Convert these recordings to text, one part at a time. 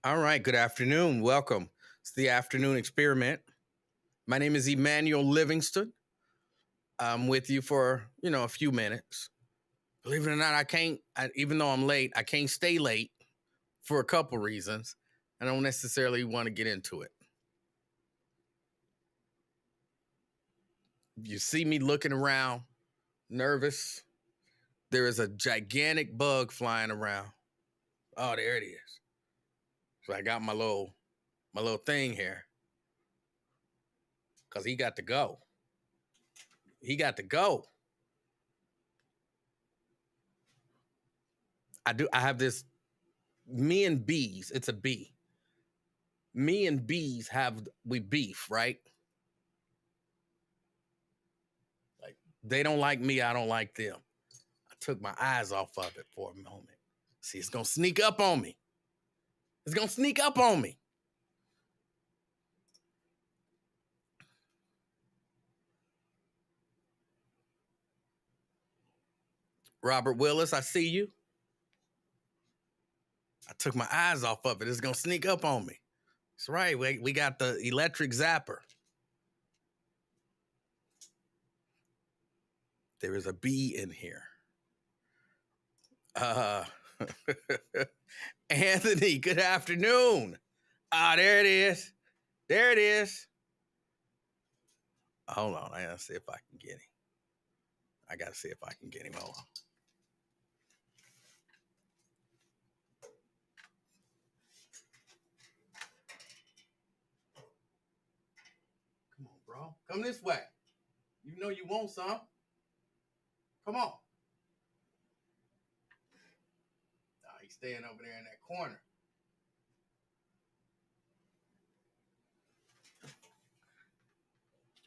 All right, good afternoon. Welcome. It's the afternoon experiment. My name is Emanuel Livingston. I'm with you for, a few minutes. Believe it or not, even though I'm late, I can't stay late for a couple reasons. I don't necessarily want to get into it. You see me looking around, nervous. There is a gigantic bug flying around. Oh, there it is. So I got my little thing here. Cause he got to go. He got to go. I have this me and bees. It's a bee. Me and bees we beef, right? Like they don't like me, I don't like them. I took my eyes off of it for a moment. See, it's gonna sneak up on me. It's gonna sneak up on me. Robert Willis, I see you. I took my eyes off of it. It's gonna sneak up on me. That's right. We got the electric zapper. There is a bee in here. Uh Anthony, good afternoon. Ah, there it is. There it is. Hold on. I gotta see if I can get him. Hold on. Come on, bro. Come this way. You know you want some. Come on. Nah, he's staying over there in that corner.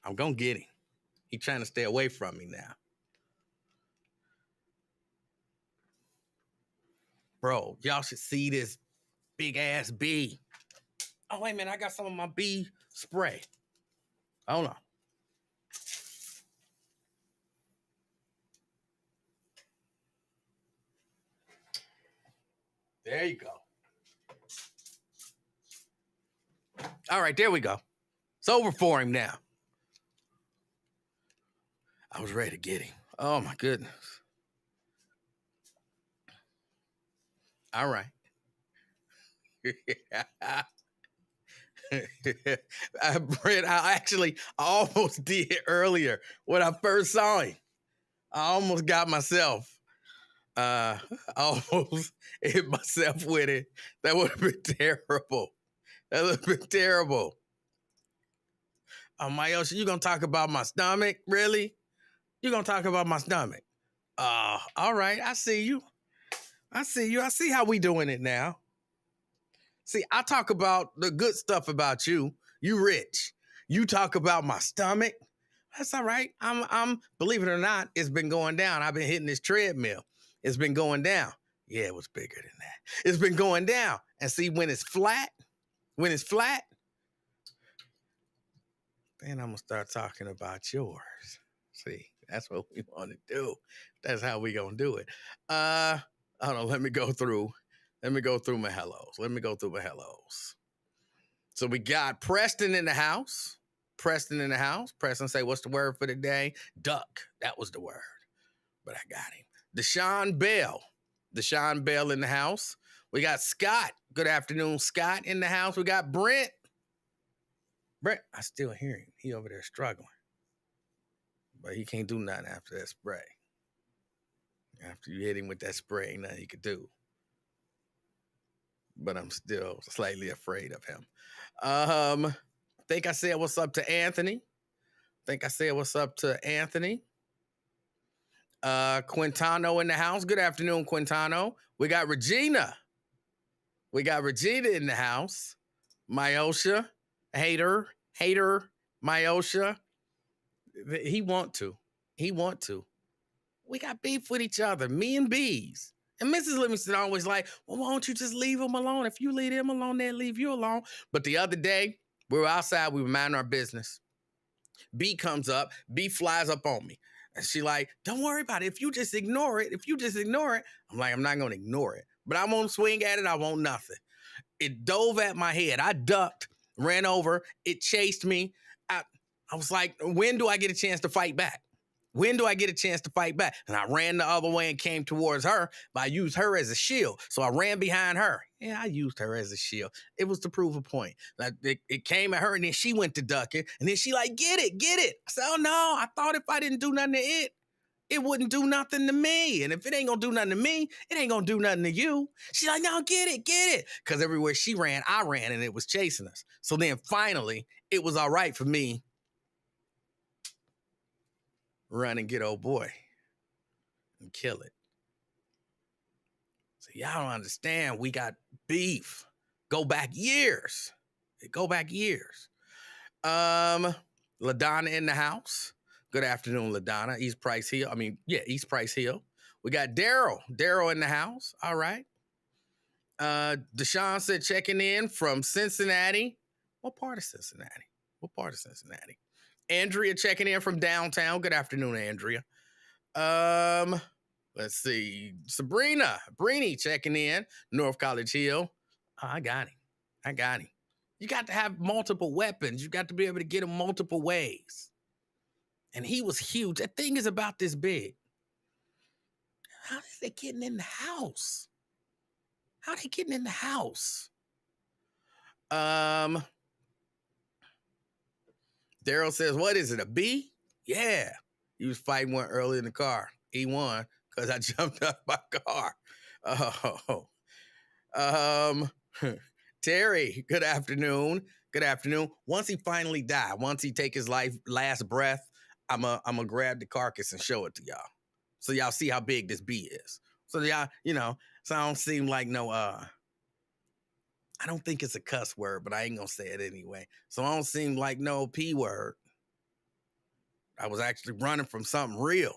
I'm gonna get him. He's trying to stay away from me now. Bro, y'all should see this big ass bee. Oh, wait a minute. I got some of my bee spray. Hold on. There you go. All right, there we go. It's over for him now. I was ready to get him. Oh my goodness. All right. Brent, I almost did earlier when I first saw him. I almost got myself. I almost hit myself with it. That would have been terrible. That would have been terrible. Oh, Mayosha, you gonna talk about my stomach? Really? You gonna talk about my stomach? All right. I see you. I see how we doing it now. See, I talk about the good stuff about you. You rich. You talk about my stomach. That's all right. I'm believe it or not, it's been going down. I've been hitting this treadmill. It's been going down. Yeah, it was bigger than that. It's been going down. And see, when it's flat, then I'm gonna start talking about yours. See, that's what we want to do. That's how we gonna do it. Hold on, let me go through my hellos. So we got Preston in the house. Preston say, what's the word for the day? Duck. That was the word. But I got him. Deshaun Bell in the house. We got Scott. Good afternoon, Scott in the house. We got Brent. I still hear him. He over there struggling. But he can't do nothing after that spray. After you hit him with that spray, ain't nothing he could do. But I'm still slightly afraid of him. I think I said what's up to Anthony. Quintano in the house. Good afternoon, Quintano. We got Regina. In the house. Myosha. Hater. Myosha. He want to. We got beef with each other. Me and bees. And Mrs. Livingston always like, well, why don't you just leave him alone? If you leave him alone, they'll leave you alone. But the other day, we were outside. We were minding our business. Bee comes up. Bee flies up on me. And she like, don't worry about it. If you just ignore it. I'm like, I'm not going to ignore it. But I won't swing at it. I won't nothing. It dove at my head. I ducked, ran over. It chased me. I, I was like, when do I get a chance to fight back? When do I get a chance to fight back? And I ran the other way and came towards her, but I used her as a shield. So I ran behind her. Yeah, I used her as a shield. It was to prove a point. Like it came at her, and then she went to ducking, and then she like, get it, get it. I said, oh no, I thought if I didn't do nothing to it, it wouldn't do nothing to me. And if it ain't gonna do nothing to me, it ain't gonna do nothing to you. She's like, no, get it, get it. Because everywhere she ran, I ran, and it was chasing us. So then finally, it was all right for me run and get old boy and kill it. So y'all don't understand. We got beef. Go back years. Go back years. LaDonna in the house. Good afternoon, LaDonna. East Price Hill. East Price Hill. We got Daryl. Daryl in the house. All right. Deshaun said checking in from Cincinnati. What part of Cincinnati? What part of Cincinnati? Andrea checking in from downtown. Good afternoon, Andrea. Let's see. Sabrina Breeny checking in. North College Hill. Oh, I got him. You got to have multiple weapons. You got to be able to get him multiple ways. And he was huge. That thing is about this big. How is they getting in the house? How are they getting in the house? Daryl says, what is it, a B? Yeah. He was fighting one early in the car. He won because I jumped out my car. Terry, good afternoon. Good afternoon. Once he finally died, once he take his last breath, I'm gonna grab the carcass and show it to y'all. So y'all see how big this bee is. So y'all, so I don't seem like no, I don't think it's a cuss word, but I ain't gonna say it anyway. So I don't seem like no P word. I was actually running from something real.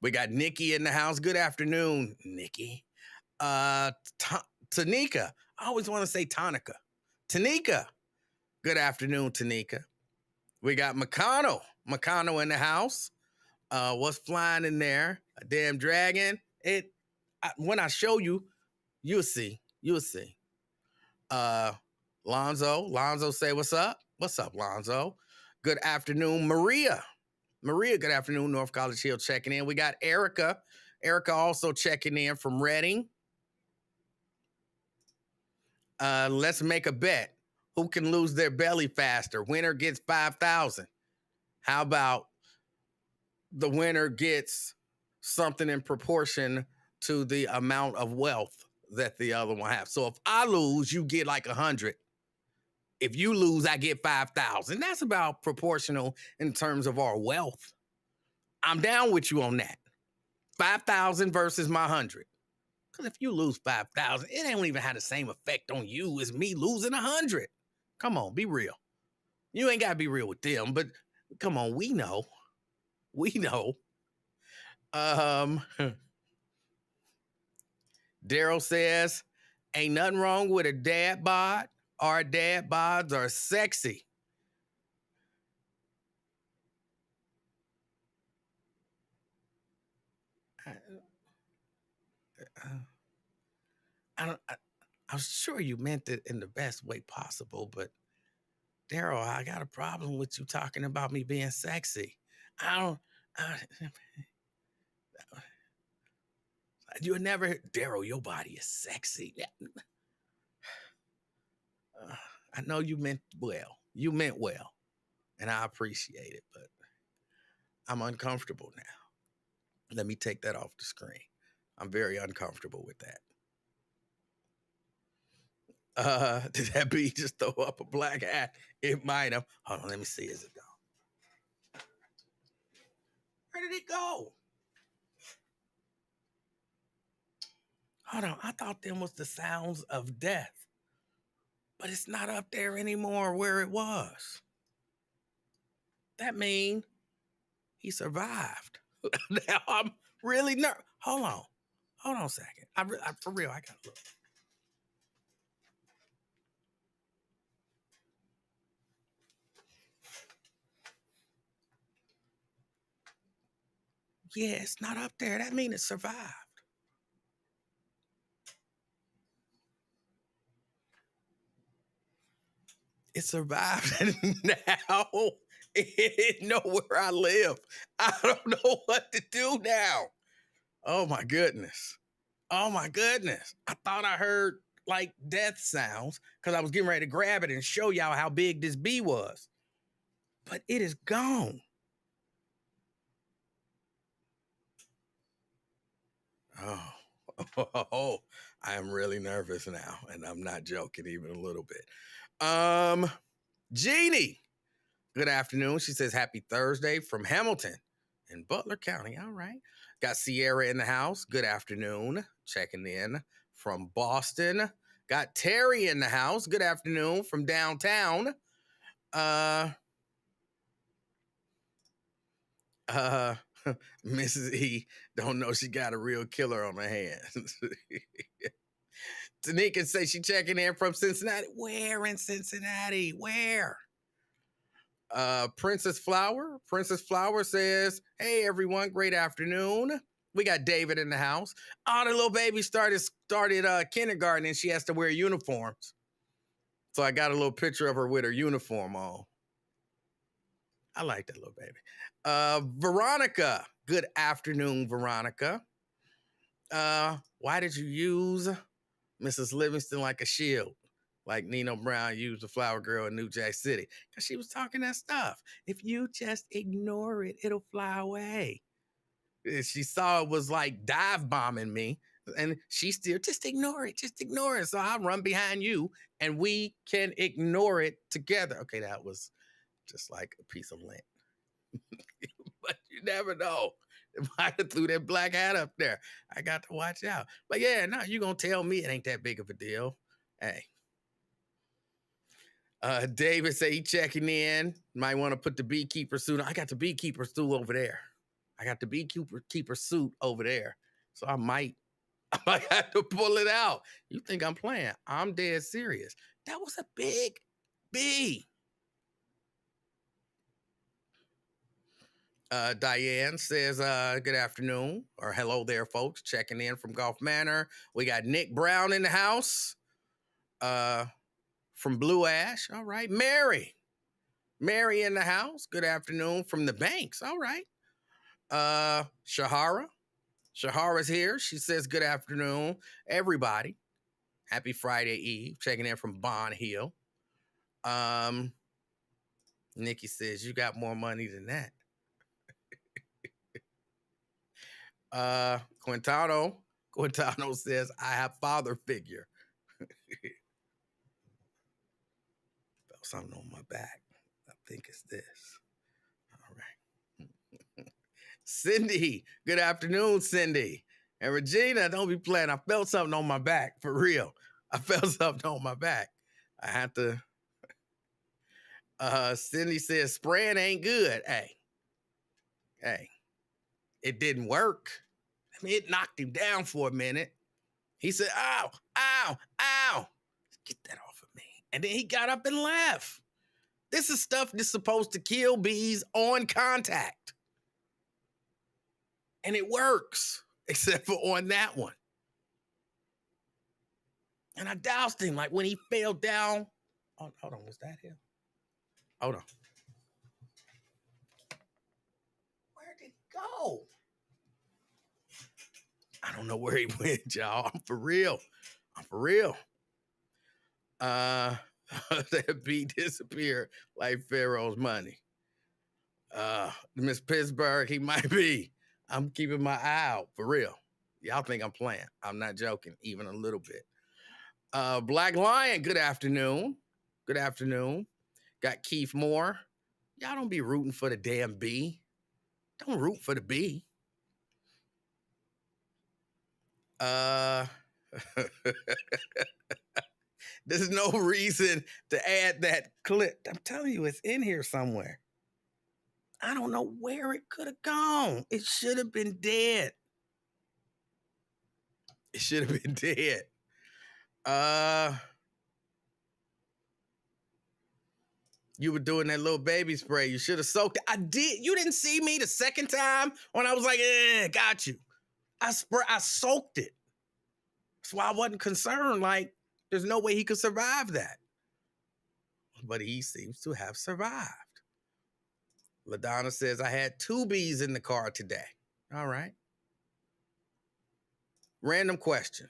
We got Nikki in the house. Good afternoon, Nikki. Tanika. I always want to say Tonica. Tanika. Good afternoon, Tanika. We got McConnell. McConnell in the house. What's flying in there? A damn dragon. When I show you, you'll see. You'll see. Lonzo say what's up? What's up, Lonzo? Good afternoon, Maria. Maria, good afternoon, North College Hill checking in. We got Erica. Erica also checking in from Reading. Let's make a bet. Who can lose their belly faster? Winner gets $5,000. How about the winner gets something in proportion to the amount of wealth that the other one has? So if I lose, you get like 100. If you lose, I get 5,000. That's about proportional in terms of our wealth. I'm down with you on that. 5,000 versus my 100. Because if you lose 5,000, it ain't even have the same effect on you as me losing 100. Come on, be real. You ain't got to be real with them, but come on, we know. We know. Daryl says, ain't nothing wrong with a dad bod. Our dad bods are sexy. I'm sure you meant it in the best way possible, but Daryl, I got a problem with you talking about me being sexy. You'll never, Daryl, your body is sexy. I know you meant well. You meant well, and I appreciate it, but I'm uncomfortable now. Let me take that off the screen. I'm very uncomfortable with that. Did that bee just throw up a black hat? It might have. Hold on, let me see. Is it gone? Where did it go? Hold on, I thought them was the sounds of death. But it's not up there anymore where it was. That means he survived. Now I'm really nervous. Hold on a second. I for real, I gotta look. Yeah, it's not up there. That means it survived. It survived. And now it know where I live. I don't know what to do now. Oh my goodness. Oh my goodness. I thought I heard like death sounds because I was getting ready to grab it and show y'all how big this bee was. But it is gone. Oh, oh, I am really nervous now, and I'm not joking even a little bit. Jeannie, good afternoon. She says happy Thursday from Hamilton in Butler County. All right. Got Sierra in the house. Good afternoon. Checking in from Boston. Got Terry in the house. Good afternoon from downtown. Mrs. E don't know she got a real killer on her hands. Tanika says she checking in from Cincinnati. Where in Cincinnati? Where? Princess Flower says, hey everyone, great afternoon. We got David in the house. Oh, the little baby started kindergarten and she has to wear uniforms. So I got a little picture of her with her uniform on. I like that little baby. Veronica, good afternoon, Veronica. Why did you use Mrs. Livingston like a shield? Like Nino Brown used the flower girl in New Jack City. Because she was talking that stuff. If you just ignore it, it'll fly away. She saw it was like dive bombing me. And she still, just ignore it. Just ignore it. So I'll run behind you and we can ignore it together. Okay, that was just like a piece of lint. But you never know. They might have threw that black hat up there. I got to watch out. But yeah, no, you going to tell me it ain't that big of a deal. Hey. David say he checking in. Might want to put the beekeeper suit on. I got the beekeeper suit over there. So I might have to pull it out. You think I'm playing? I'm dead serious. That was a big bee. Diane says, good afternoon, or hello there, folks. Checking in from Gulf Manor. We got Nick Brown in the house. From Blue Ash. All right. Mary in the house. Good afternoon from the Banks. All right. Shahara's here. She says, good afternoon, everybody. Happy Friday Eve. Checking in from Bond Hill. Nikki says, you got more money than that. Quintano says, I have father figure. Felt something on my back. I think it's this. All right. Cindy, good afternoon, Cindy. And Regina, don't be playing. I felt something on my back, for real. I felt something on my back. I had to. Cindy says, spraying ain't good. Hey, it didn't work. I mean, it knocked him down for a minute. He said, ow, ow, ow. Get that off of me. And then he got up and left. This is stuff that's supposed to kill bees on contact. And it works, except for on that one. And I doused him, like when he fell down. Oh, hold on, was that him? Hold on. Where did he go? I don't know where he went, y'all. I'm for real. That bee disappeared like Pharaoh's money. Miss Pittsburgh, he might be. I'm keeping my eye out, for real. Y'all think I'm playing. I'm not joking, even a little bit. Black Lion, good afternoon. Got Keith Moore. Y'all don't be rooting for the damn bee. Don't root for the bee. There's no reason to add that clip. I'm telling you, it's in here somewhere. I don't know where it could have gone. It should have been dead. You were doing that little baby spray. You should have soaked it. I did. You didn't see me the second time when I was like, got you. I soaked it. That's why I wasn't concerned. Like, there's no way he could survive that. but he seems to have survived. LaDonna says, I had 2 bees in the car today. All right. Random question.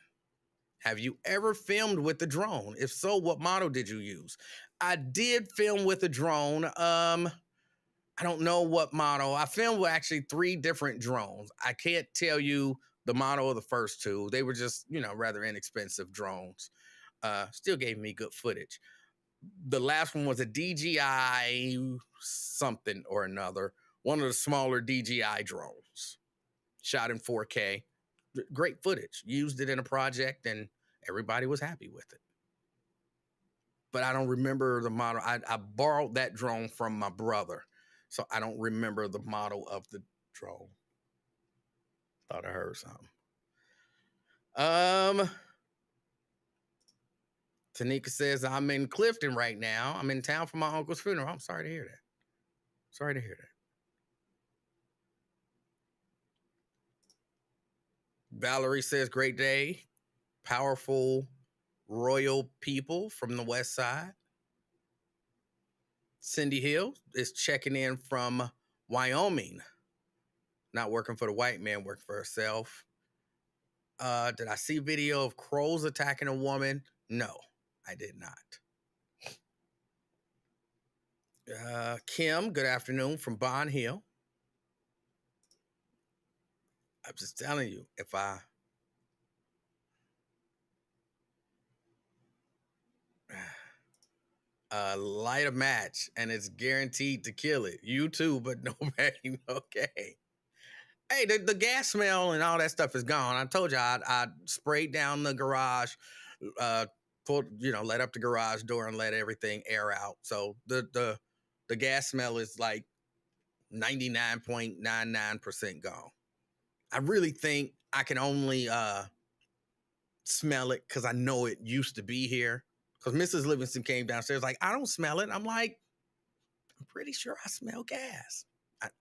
Have you ever filmed with a drone? If so, what model did you use? I did film with a drone. I don't know what model. I filmed with actually 3 different drones. I can't tell you the model of the first 2. They were just, rather inexpensive drones. Still gave me good footage. The last one was a DJI something or another, one of the smaller DJI drones, shot in 4K. Great footage. Used it in a project and everybody was happy with it. But I don't remember the model. I borrowed that drone from my brother, so I don't remember the model of the drone. Thought I heard something. Tanika says, I'm in Clifton right now. I'm in town for my uncle's funeral. I'm sorry to hear that. Sorry to hear that. Valerie says, great day. Powerful, royal people from the West Side. Cindy Hill is checking in from Wyoming. Not working for the white man, working for herself. Did I see video of crows attacking a woman? No, I did not. Kim, good afternoon from Bond Hill. I'm just telling you, if I light a match and it's guaranteed to kill it. You too, but nobody. Okay. Hey, the gas smell and all that stuff is gone. I told you I sprayed down the garage, let up the garage door and let everything air out. So the gas smell is like 99.99% gone. I really think I can only smell it because I know it used to be here. Because Mrs. Livingston came downstairs like, I don't smell it. I'm like, I'm pretty sure I smell gas.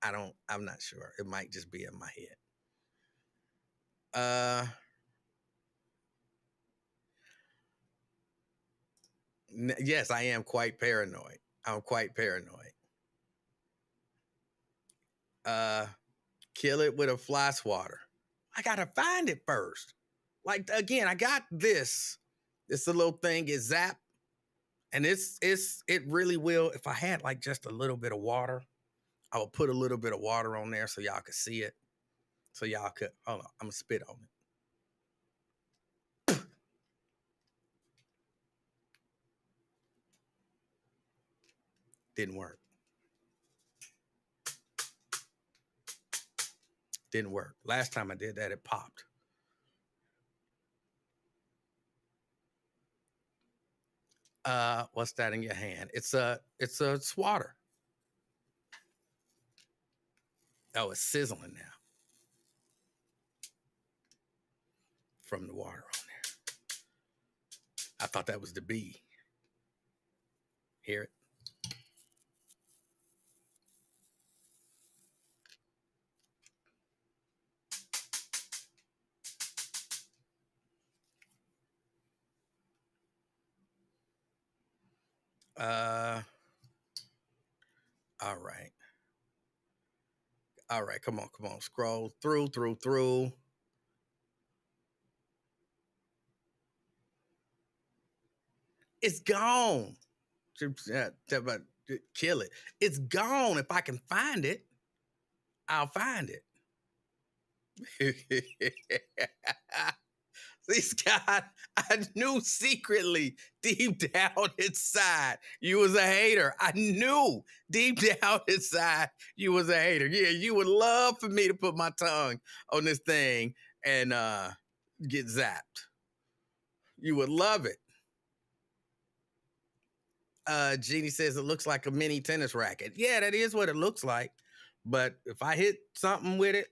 I'm not sure. It might just be in my head. Yes, I am quite paranoid. I'm quite paranoid. Kill it with a fly swatter. I gotta find it first. Like, again, I got this. This little thing is zap. And it really will. If I had like just a little bit of water, I would put a little bit of water on there so y'all could see it. So y'all could, hold on, I'm gonna spit on it. Didn't work. Didn't work. Last time I did that, it popped. What's that in your hand? It's a swatter. Oh, it's sizzling now from the water on there. I thought that was the bee. Hear it? All right. All right, come on. Scroll through. It's gone. Kill it. It's gone. If I can find it, I'll find it. See, Scott, I knew secretly deep down inside you was a hater. I knew deep down inside you was a hater. Yeah, you would love for me to put my tongue on this thing and get zapped. You would love it. Jeannie says it looks like a mini tennis racket. Yeah, that is what it looks like. But if I hit something with it,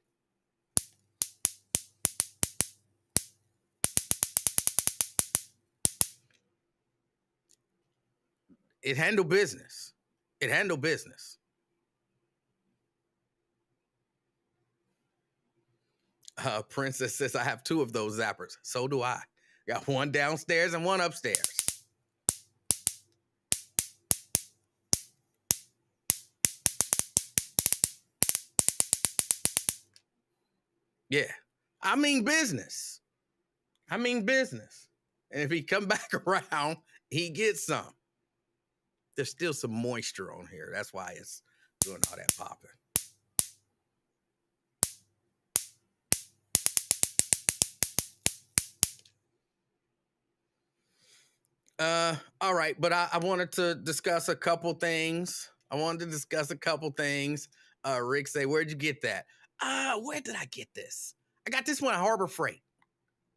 it handle business. It handle business. Princess says I have 2 of those zappers. So do I. Got one downstairs and one upstairs. Yeah. I mean business. I mean business. And if he come back around, he gets some. There's still some moisture on here. That's why it's doing all that popping. All right, but I wanted to discuss a couple things. Rick say, where'd you get that? Where did I get this? I got this one at Harbor Freight.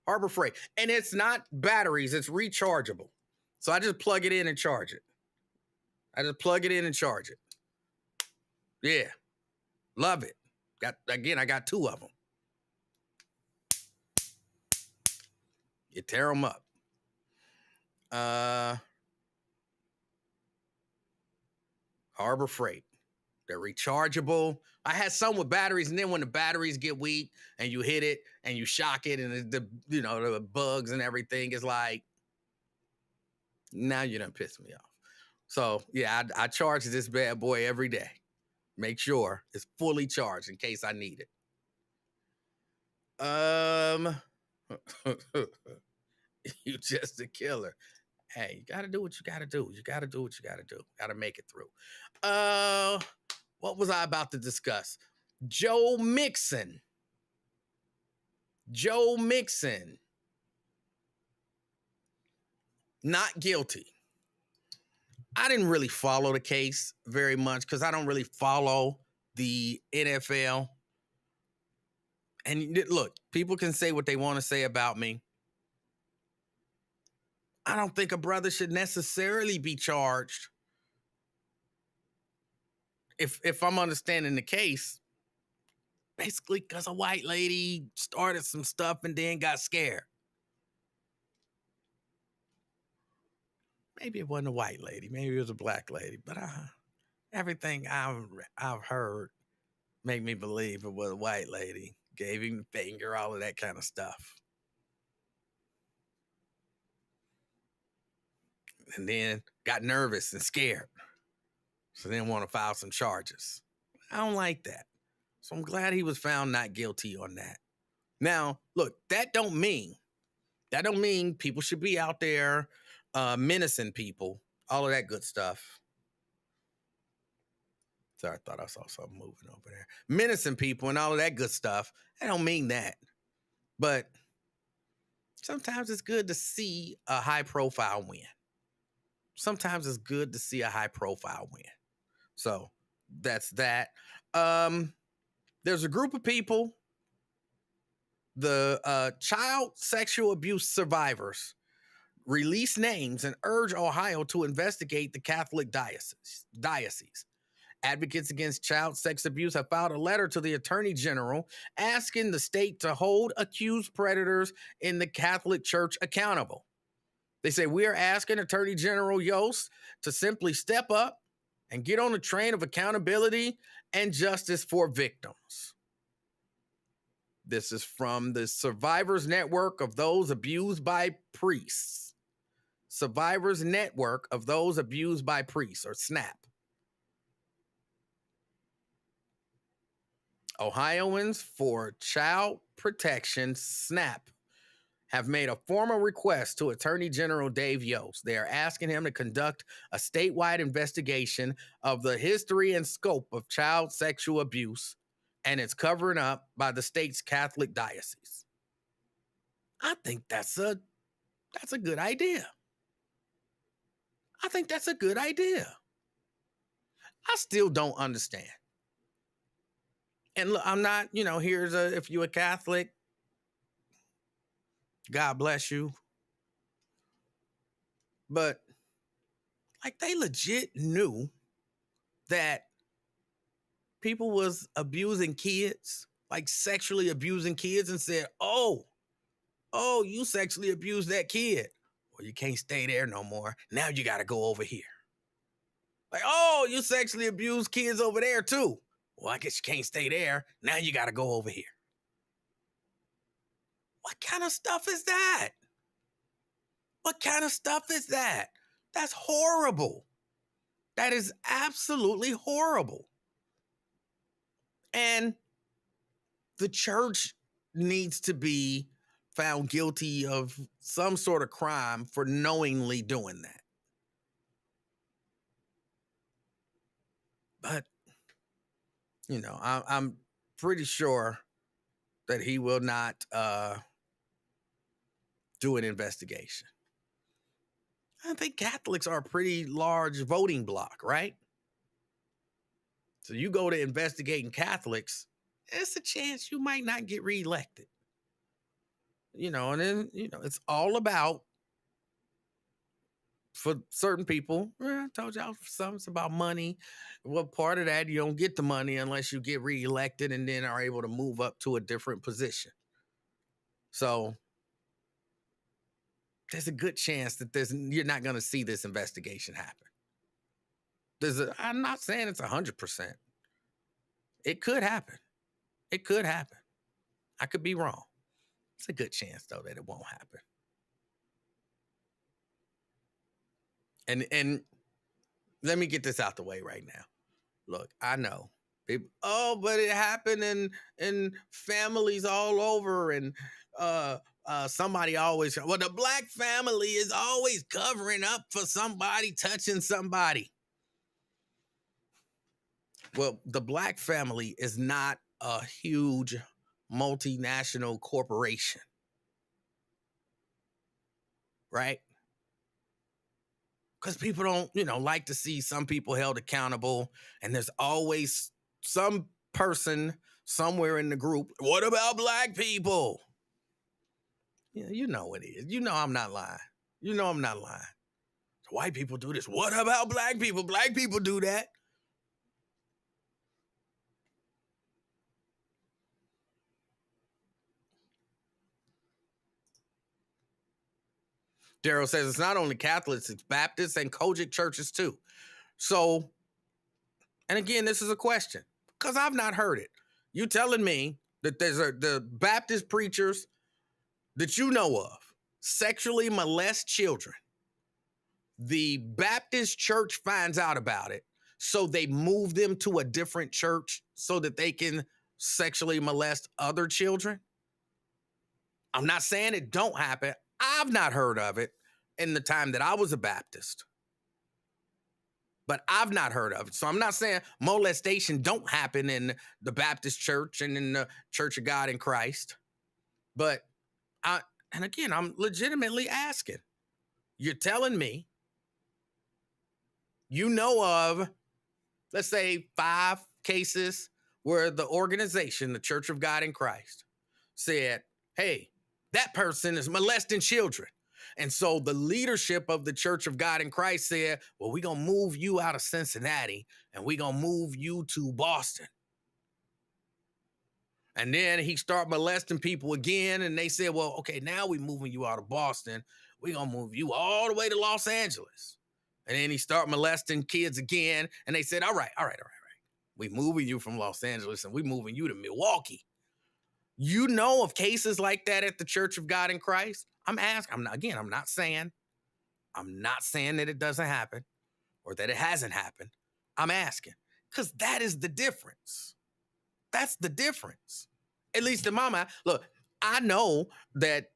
Harbor Freight. And it's not batteries, it's rechargeable. So I just plug it in and charge it. Yeah. Love it. I got two of them. You tear them up. Harbor Freight. They're rechargeable. I had some with batteries, and then when the batteries get weak and you hit it and you shock it, and the bugs and everything is like, now you done pissed me off. So yeah, I charge this bad boy every day. Make sure it's fully charged in case I need it. You just a killer. Hey, you gotta do what you gotta do. Gotta make it through. What was I about to discuss? Joe Mixon. Not guilty. I didn't really follow the case very much because I don't really follow the NFL. And look, people can say what they want to say about me. I don't think a brother should necessarily be charged. If I'm understanding the case, basically because a white lady started some stuff and then got scared. Maybe it wasn't a white lady. Maybe it was a black lady. But everything I've heard make me believe it was a white lady. Gave him the finger, all of that kind of stuff. And then got nervous and scared. So then want to file some charges. I don't like that. So I'm glad he was found not guilty on that. Now, look, that don't mean people should be out there menacing people, all of that good stuff. Sorry, I thought I saw something moving over there. Menacing people and all of that good stuff. I don't mean that. But sometimes it's good to see a high profile win. So that's that. There's a group of people, the child sexual abuse survivors, release names and urge Ohio to investigate the Catholic diocese. Advocates against child sex abuse have filed a letter to the Attorney General asking the state to hold accused predators in the Catholic Church accountable. They say, we are asking Attorney General Yost to simply step up and get on the train of accountability and justice for victims. This is from the Survivors Network of Those Abused by Priests. Survivors Network of Those Abused by Priests, or SNAP. Ohioans for Child Protection, SNAP, have made a formal request to Attorney General Dave Yost. They are asking him to conduct a statewide investigation of the history and scope of child sexual abuse and its covering up by the state's Catholic diocese. I think that's a good idea. I still don't understand. And look, I'm not, if you're a Catholic, God bless you. But like, they legit knew that people was abusing kids, like sexually abusing kids, and said, oh, you sexually abused that kid. Well, you can't stay there no more. Now you got to go over here. Like, oh, you sexually abused kids over there too. Well, I guess you can't stay there. Now you got to go over here. What kind of stuff is that? That's horrible. That is absolutely horrible. And the church needs to be found guilty of some sort of crime for knowingly doing that. But, I'm pretty sure that he will not do an investigation. I think Catholics are a pretty large voting bloc, right? So you go to investigating Catholics, it's a chance you might not get reelected. And then, it's all about, for certain people, I told y'all something's about money. Well, part of that, you don't get the money unless you get reelected and then are able to move up to a different position. So there's a good chance that you're not going to see this investigation happen. I'm not saying it's 100%. It could happen. It could happen. I could be wrong. It's a good chance, though, that it won't happen. And let me get this out the way right now. Look, I know people, but it happened in families all over, and somebody always, the black family is always covering up for somebody touching somebody. Well, the black family is not a huge multinational corporation, right? Because people don't, like to see some people held accountable, and there's always some person somewhere in the group. What about black people? Yeah, you know it is. I'm not lying. I'm not lying. White people do this. What about black people? Black people do that. Daryl says it's not only Catholics, it's Baptists and Kojic churches too. So, and again, this is a question because I've not heard it. You telling me that there's the Baptist preachers that you know of sexually molest children. The Baptist church finds out about it, so they move them to a different church so that they can sexually molest other children. I'm not saying it don't happen. I've not heard of it in the time that I was a Baptist, but I've not heard of it. So I'm not saying molestation don't happen in the Baptist church and in the Church of God in Christ. But I'm legitimately asking. You're telling me you know of, let's say, 5 cases where the organization, the Church of God in Christ, said, hey, that person is molesting children. And so the leadership of the Church of God in Christ said, well, we're going to move you out of Cincinnati and we're going to move you to Boston. And then he started molesting people again. And they said, well, okay, now we're moving you out of Boston. We're going to move you all the way to Los Angeles. And then he started molesting kids again. And they said, all right. We're moving you from Los Angeles and we're moving you to Milwaukee. You know of cases like that at the Church of God in Christ? I'm asking, I'm not saying that it doesn't happen or that it hasn't happened. I'm asking because that is the difference. That's the difference. At least in my mind. Look, I know that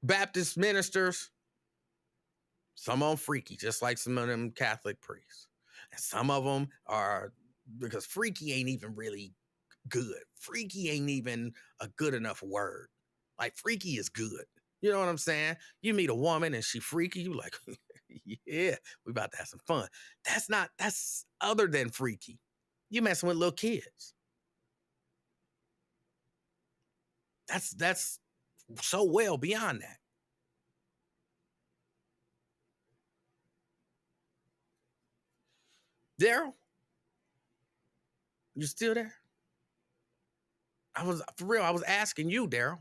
Baptist ministers, some of them freaky, just like some of them Catholic priests. And some of them are, because freaky ain't even really good. Freaky ain't even a good enough word. Like freaky is good. You know what I'm saying? You meet a woman and she freaky, you like, yeah, we about to have some fun. That's other than freaky. You messing with little kids. That's so well beyond that. Daryl, you still there? I was asking you, Daryl.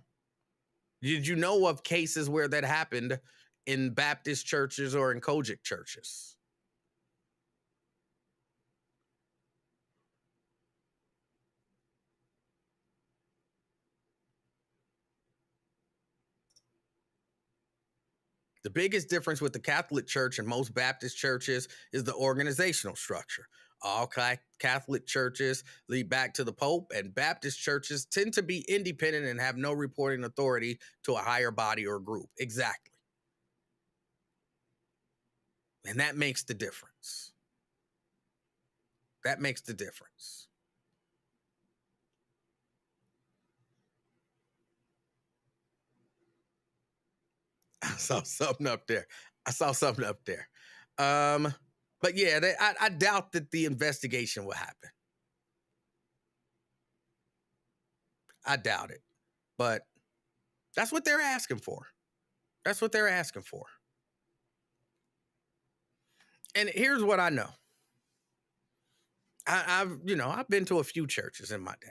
Did you know of cases where that happened in Baptist churches or in Kojic churches? The biggest difference with the Catholic Church and most Baptist churches is the organizational structure. All Catholic churches lead back to the Pope, and Baptist churches tend to be independent and have no reporting authority to a higher body or group. Exactly. And that makes the difference. That makes the difference. I saw something up there. But yeah, I doubt that the investigation will happen. I doubt it. But that's what they're asking for. That's what they're asking for. And here's what I know. I've been to a few churches in my day.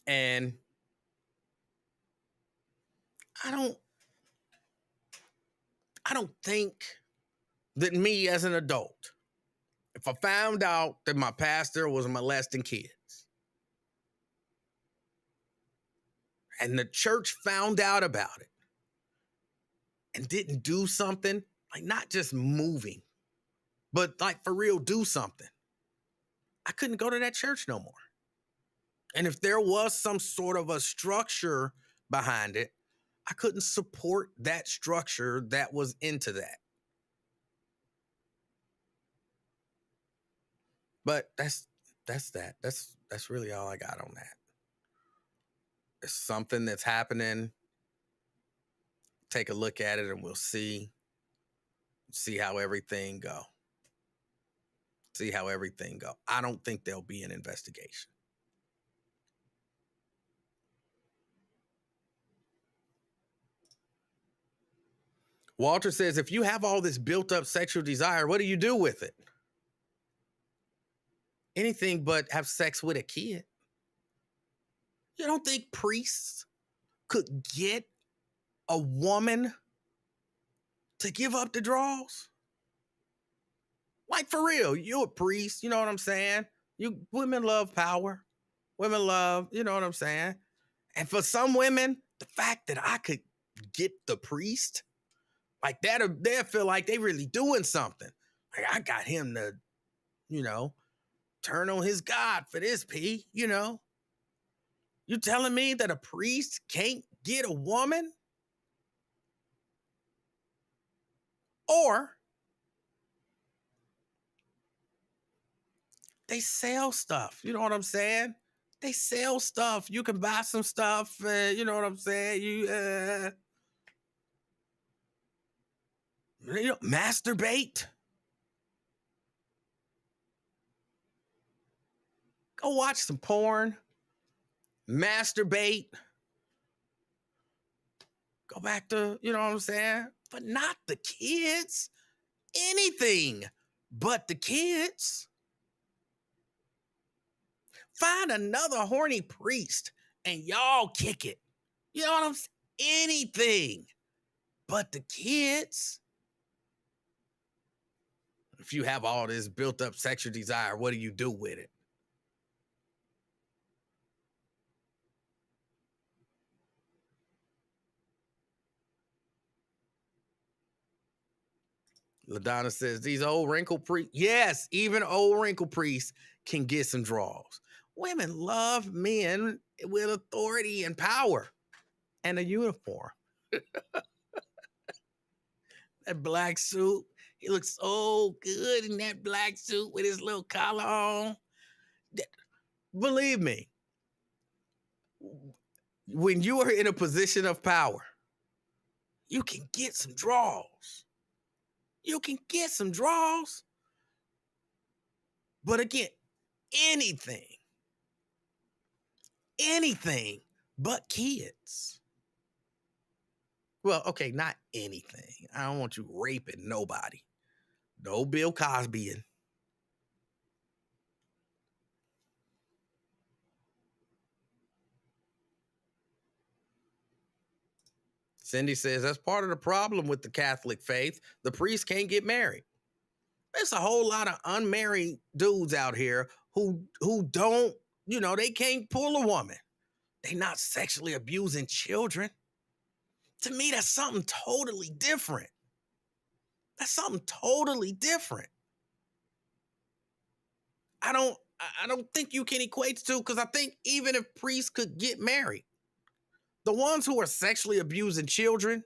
And I don't think that me as an adult, if I found out that my pastor was molesting kids and the church found out about it and didn't do something, like not just moving, but like for real, do something, I couldn't go to that church no more. And if there was some sort of a structure behind it, I couldn't support that structure that was into that. But that's that. That's really all I got on that. It's something that's happening. Take a look at it and we'll see how everything go. See how everything go. I don't think there'll be an investigation. Walter says, if you have all this built up sexual desire, what do you do with it? Anything but have sex with a kid. You don't think priests could get a woman to give up the draws? Like for real, you a priest, you know what I'm saying? Women love power. Women love, you know what I'm saying? And for some women, the fact that I could get the priest, like that, they'll feel like they really doing something. Like I got him to, turn on his God for this, P, You telling me that a priest can't get a woman? Or they sell stuff. You know what I'm saying? They sell stuff. You can buy some stuff. You know what I'm saying? You masturbate. Go watch some porn. Masturbate. Go back to, you know what I'm saying? But not the kids. Anything but the kids. Find another horny priest and y'all kick it. You know what I'm saying? Anything but the kids. If you have all this built up sexual desire, what do you do with it? LaDonna says, these old wrinkle priests, yes, even old wrinkle priests can get some draws. Women love men with authority and power and a uniform. That black suit, he looks so good in that black suit with his little collar on. Believe me, when you are in a position of power, you can get some draws. You can get some draws. But again, anything but kids. Well, okay, not anything. I don't want you raping nobody. No Bill Cosby. Cindy says, that's part of the problem with the Catholic faith. The priest can't get married. There's a whole lot of unmarried dudes out here who don't, they can't pull a woman. They not sexually abusing children. To me, that's something totally different. That's something totally different. I don't think you can equate the two, because I think even if priests could get married, the ones who are sexually abusing children,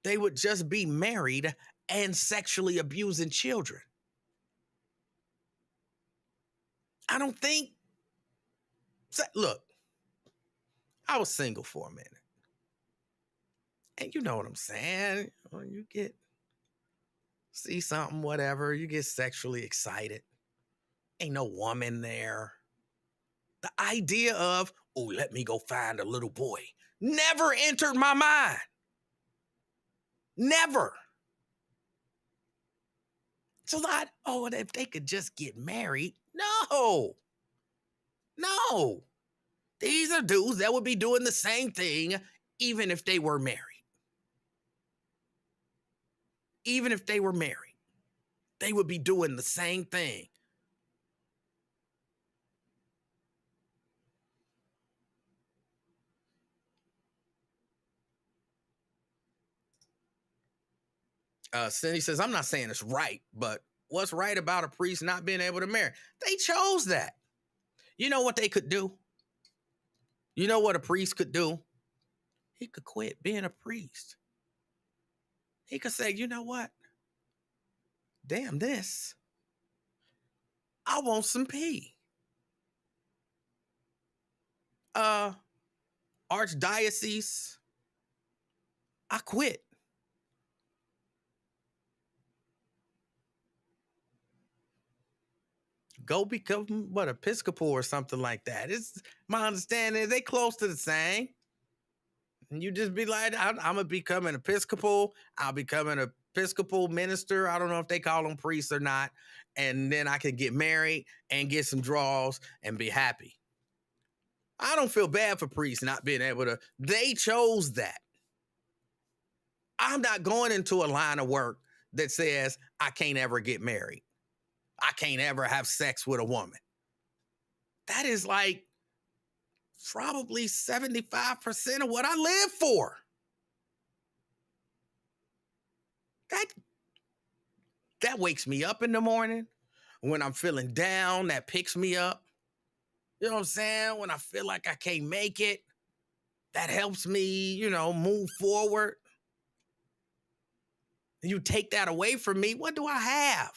they would just be married and sexually abusing children. I don't think. Look, I was single for a minute. And you know what I'm saying? When you see something, whatever, you get sexually excited. Ain't no woman there. The idea of, oh, let me go find a little boy, never entered my mind. Never. So that, oh, if they could just get married. No. No. These are dudes that would be doing the same thing even if they were married. Even if they were married, they would be doing the same thing. Cindy says, I'm not saying it's right, but what's right about a priest not being able to marry? They chose that. You know what they could do? You know what a priest could do? He could quit being a priest. He could say, you know what? Damn this. I want some pee. Archdiocese, I quit. Go become what, Episcopal or something like that. It's my understanding they close to the same. And you just be like, I'm gonna become an Episcopal. I'll become an Episcopal minister. I don't know if they call them priests or not. And then I can get married and get some draws and be happy. I don't feel bad for priests not being able to. They chose that. I'm not going into a line of work that says I can't ever get married. I can't ever have sex with a woman. That is like probably 75% of what I live for. That wakes me up in the morning. When I'm feeling down, that picks me up. You know what I'm saying? When I feel like I can't make it, that helps me, move forward. You take that away from me, what do I have?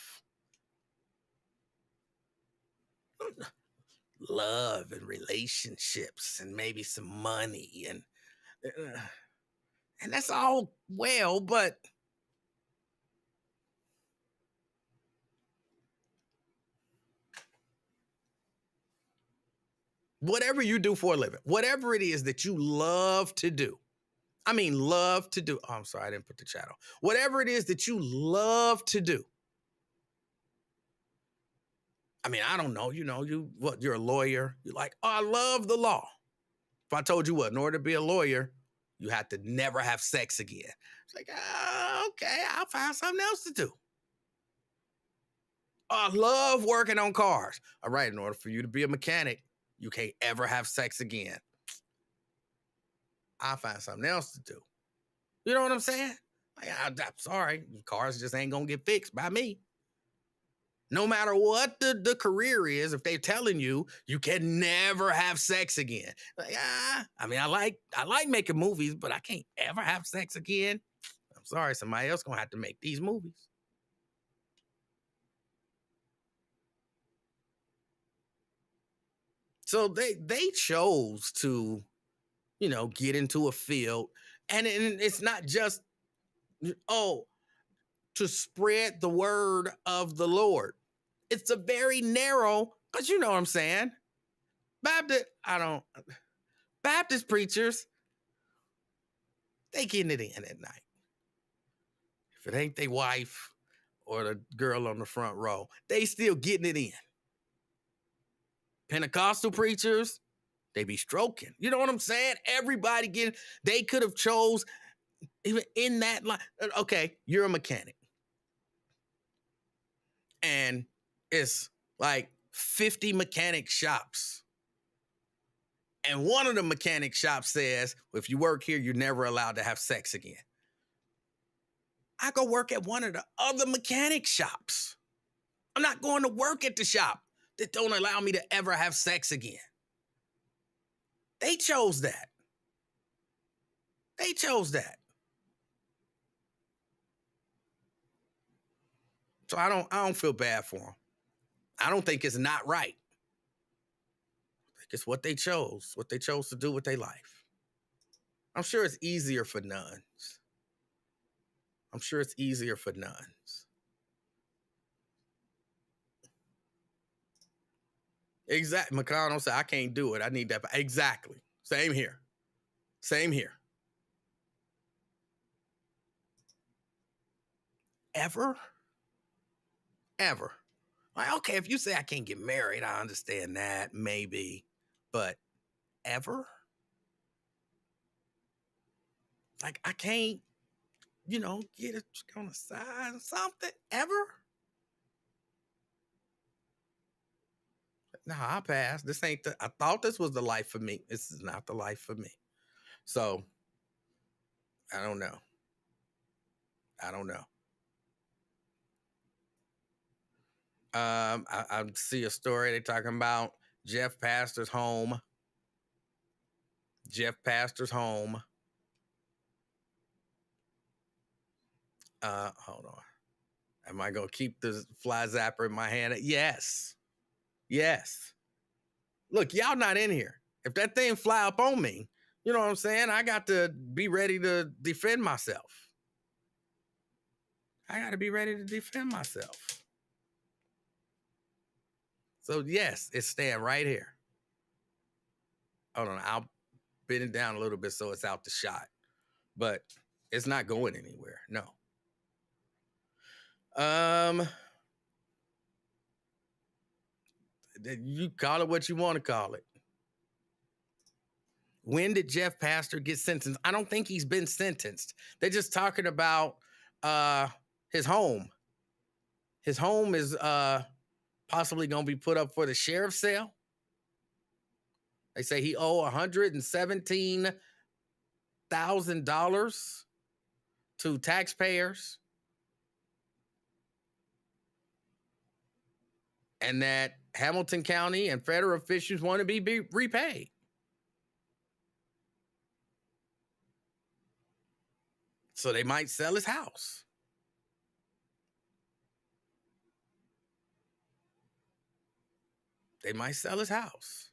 Love and relationships and maybe some money and that's all well, but whatever you do for a living, whatever it is that you love to do. I mean, love to do. Oh, I'm sorry, I didn't put the chat on. Whatever it is that you love to do. I mean, I don't know. You're a lawyer. You're like, oh, I love the law. If I told you what, in order to be a lawyer, you have to never have sex again. It's like, okay, I'll find something else to do. I love working on cars. All right, in order for you to be a mechanic, you can't ever have sex again. I'll find something else to do. You know what I'm saying? Like, I'm sorry, cars just ain't gonna get fixed by me. No matter what the career is, if they're telling you you can never have sex again, like, I mean, I like making movies, but I can't ever have sex again. I'm sorry, somebody else gonna have to make these movies. So they chose to, get into a field, and it's not just to spread the word of the Lord. It's a very narrow, because you know what I'm saying. Baptist preachers, they getting it in at night. If it ain't their wife or the girl on the front row, they still getting it in. Pentecostal preachers, they be stroking. You know what I'm saying? Everybody they could have chose even in that line. Okay, you're a mechanic. And it's like 50 mechanic shops. And one of the mechanic shops says, well, if you work here, you're never allowed to have sex again. I go work at one of the other mechanic shops. I'm not going to work at the shop that don't allow me to ever have sex again. They chose that. They chose that. So I don't feel bad for them. I don't think it's not right. I think it's what they chose to do with their life. I'm sure it's easier for nuns. I'm sure it's easier for nuns. Exactly. McConnell said, I can't do it. I need that. Exactly. Same here. Same here. Ever? Ever. Like, okay, if you say I can't get married, I understand that, maybe. But ever? Like, I can't, get it on the side or something? Ever? No, I passed. This ain't I thought this was the life for me. This is not the life for me. So, I don't know. I don't know. I see a story they're talking about Jeff Pastor's home. Jeff Pastor's home. Hold on. Am I gonna keep the fly zapper in my hand? Yes. Yes. Look, y'all not in here. If that thing fly up on me, you know what I'm saying? I got to be ready to defend myself. I got to be ready to defend myself. So yes, it's staying right here. Hold on, I'll bend it down a little bit so it's out the shot. But it's not going anywhere. No. You call it what you want to call it. When did Jeff Pastor get sentenced? I don't think he's been sentenced. They're just talking about his home. His home is possibly going to be put up for the sheriff's sale. They say he owed $117,000 to taxpayers, and that Hamilton County and federal officials want to be repaid. So they might sell his house. They might sell his house.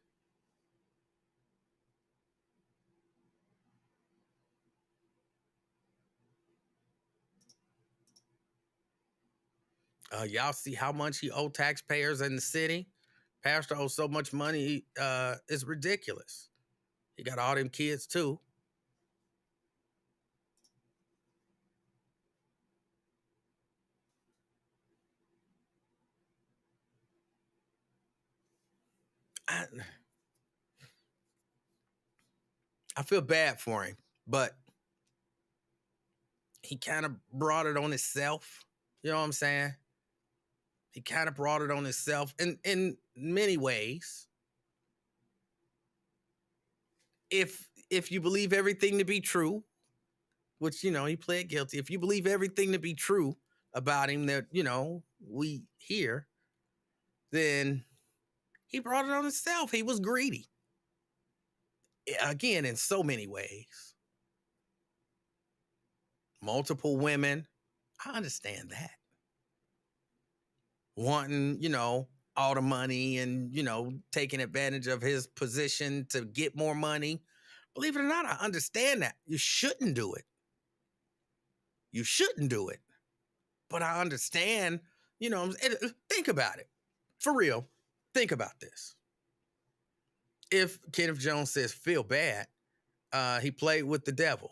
Y'all see how much he owed taxpayers in the city? Pastor owes so much money, it's ridiculous. He got all them kids too. I feel bad for him, but he kind of brought it on himself. You know what I'm saying? He kind of brought it on himself in many ways. If you believe everything to be true, which, he pled guilty. If you believe everything to be true about him that, we hear, then he brought it on himself. He was greedy. Again, in so many ways. Multiple women. I understand that. Wanting, all the money and, taking advantage of his position to get more money. Believe it or not, I understand that. You shouldn't do it. You shouldn't do it. But I understand, think about it. For real, think about this. If Kenneth Jones says, feel bad, he played with the devil.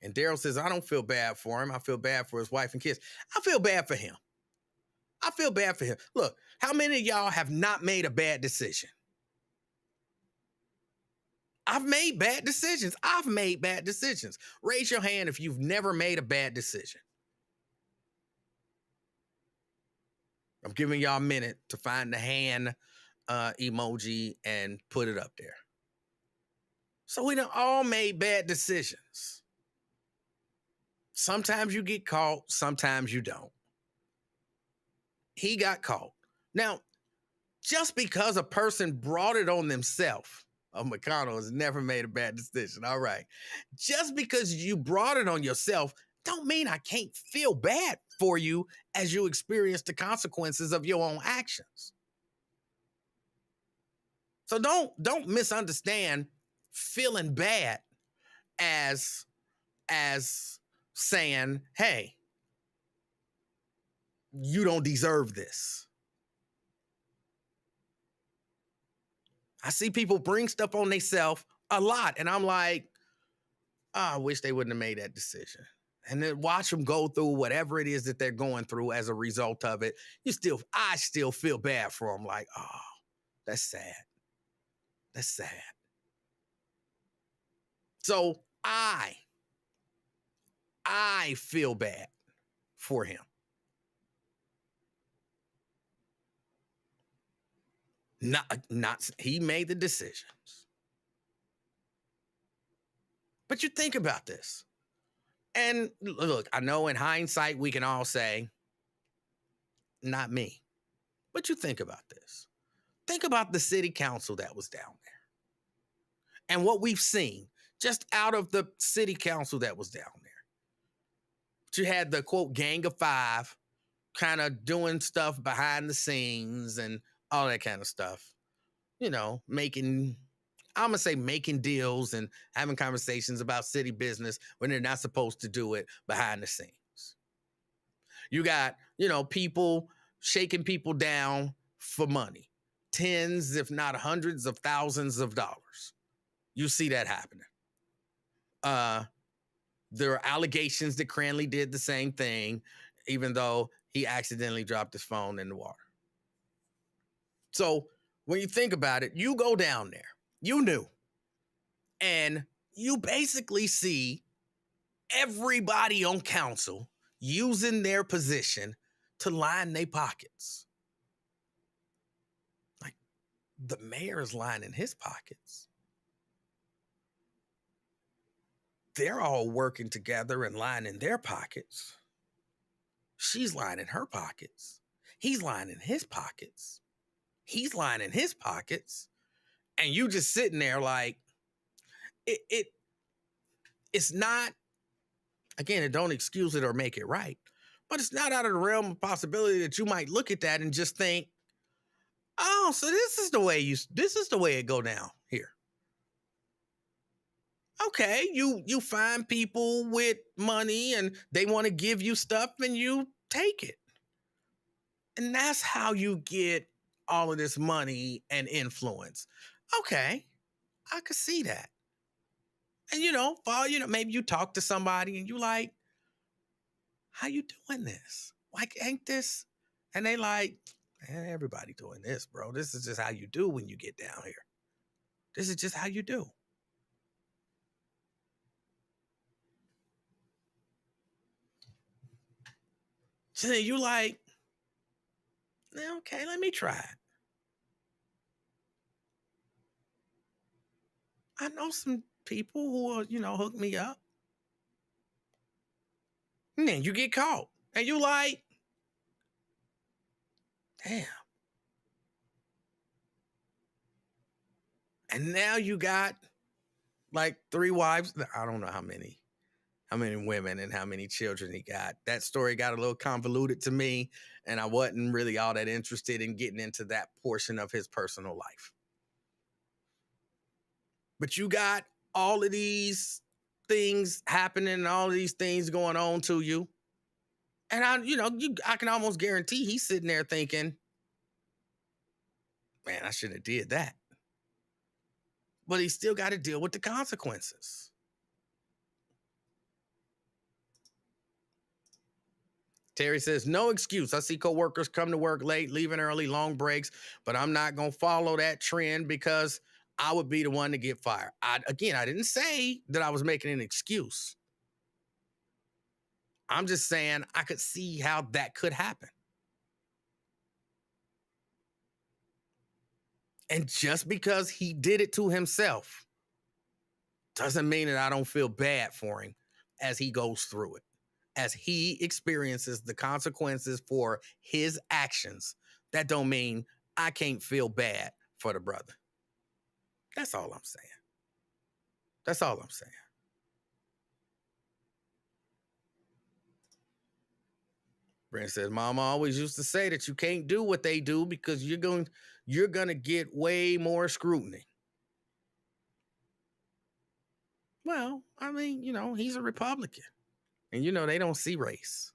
And Daryl says, I don't feel bad for him. I feel bad for his wife and kids. I feel bad for him. I feel bad for him. Look, how many of y'all have not made a bad decision? I've made bad decisions. I've made bad decisions. Raise your hand if you've never made a bad decision. I'm giving y'all a minute to find the hand emoji and put it up there. So we done all made bad decisions. Sometimes you get caught, sometimes you don't. he got caught. Now, just because a person brought it on themselves, McConnell has never made a bad decision. All right. Just because you brought it on yourself, don't mean I can't feel bad for you as you experience the consequences of your own actions. So don't misunderstand feeling bad as saying, hey, you don't deserve this. I see people bring stuff on themselves a lot, and I'm like, oh, I wish they wouldn't have made that decision. And then watch them go through whatever it is that they're going through as a result of it. I still feel bad for them. Like, oh, that's sad. That's sad. So I feel bad for him. Not he made the decisions. But you think about this. And look, I know in hindsight, we can all say, not me. But you think about this. Think about the city council that was down there and what we've seen just out of the city council that was down there. But you had the quote gang of five kind of doing stuff behind the scenes and all that kind of stuff. You know, making deals and having conversations about city business when they're not supposed to do it behind the scenes. You got, people shaking people down for money, tens, if not hundreds of thousands of dollars. You see that happening. There are allegations that Cranley did the same thing, even though he accidentally dropped his phone in the water. So when you think about it, you go down there, you knew, and you basically see everybody on council using their position to line their pockets. Like the mayor is lining his pockets. They're all working together and lining their pockets. She's lining her pockets. He's lining his pockets. He's lining his pockets. And you just sitting there like, it's not, again, it don't excuse it or make it right, but it's not out of the realm of possibility that you might look at that and just think, oh, so this is the way it go down here. Okay, you find people with money and they want to give you stuff and you take it. And that's how you get all of this money and influence. Okay, I could see that. And maybe you talk to somebody and you like, how you doing this? Like, ain't this? And they like, man, everybody doing this, bro. This is just how you do when you get down here. This is just how you do. So then you like, okay, let me try it. I know some people who will, hook me up. And then you get caught. And you like, damn. And now you got like 3 wives. I don't know how many women and how many children he got. That story got a little convoluted to me, and I wasn't really all that interested in getting into that portion of his personal life. But you got all of these things happening and all of these things going on to you. And I can almost guarantee he's sitting there thinking, man, I shouldn't have did that. But he still got to deal with the consequences. Terry says, no excuse. I see coworkers come to work late, leaving early, long breaks, but I'm not going to follow that trend because I would be the one to get fired. I didn't say that I was making an excuse. I'm just saying I could see how that could happen. And just because he did it to himself doesn't mean that I don't feel bad for him as he goes through it. as he experiences the consequences for his actions, that don't mean I can't feel bad for the brother. That's all I'm saying. That's all I'm saying. Brent says, Mama always used to say that you can't do what they do because you're going to get way more scrutiny. Well, I mean, he's a Republican. And they don't see race.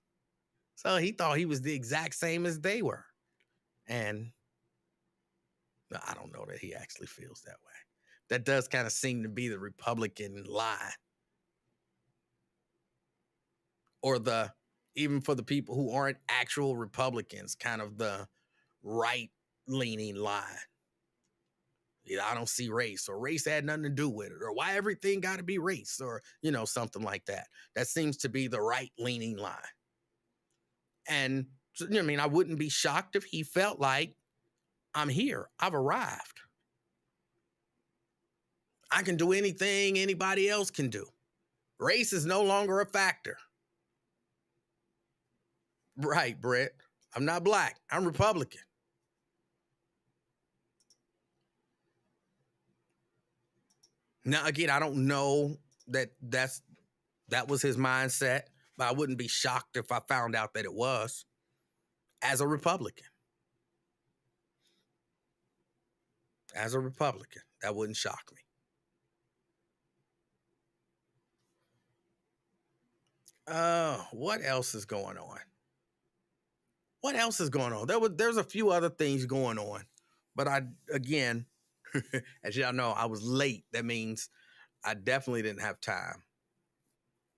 So he thought he was the exact same as they were. And I don't know that he actually feels that way. That does kind of seem to be the Republican lie. Or even for the people who aren't actual Republicans, kind of the right-leaning lie. I don't see race, or race had nothing to do with it, or why everything got to be race, or, something like that. That seems to be the right-leaning lie. And, I wouldn't be shocked if he felt like, I'm here. I've arrived. I can do anything anybody else can do. Race is no longer a factor. Right, Brett. I'm not black. I'm Republican. Now, again, I don't know that was his mindset, but I wouldn't be shocked if I found out that it was as a Republican. As a Republican, that wouldn't shock me. What else is going on? What else is going on? There's a few other things going on, but again, as y'all know, I was late. That means I definitely didn't have time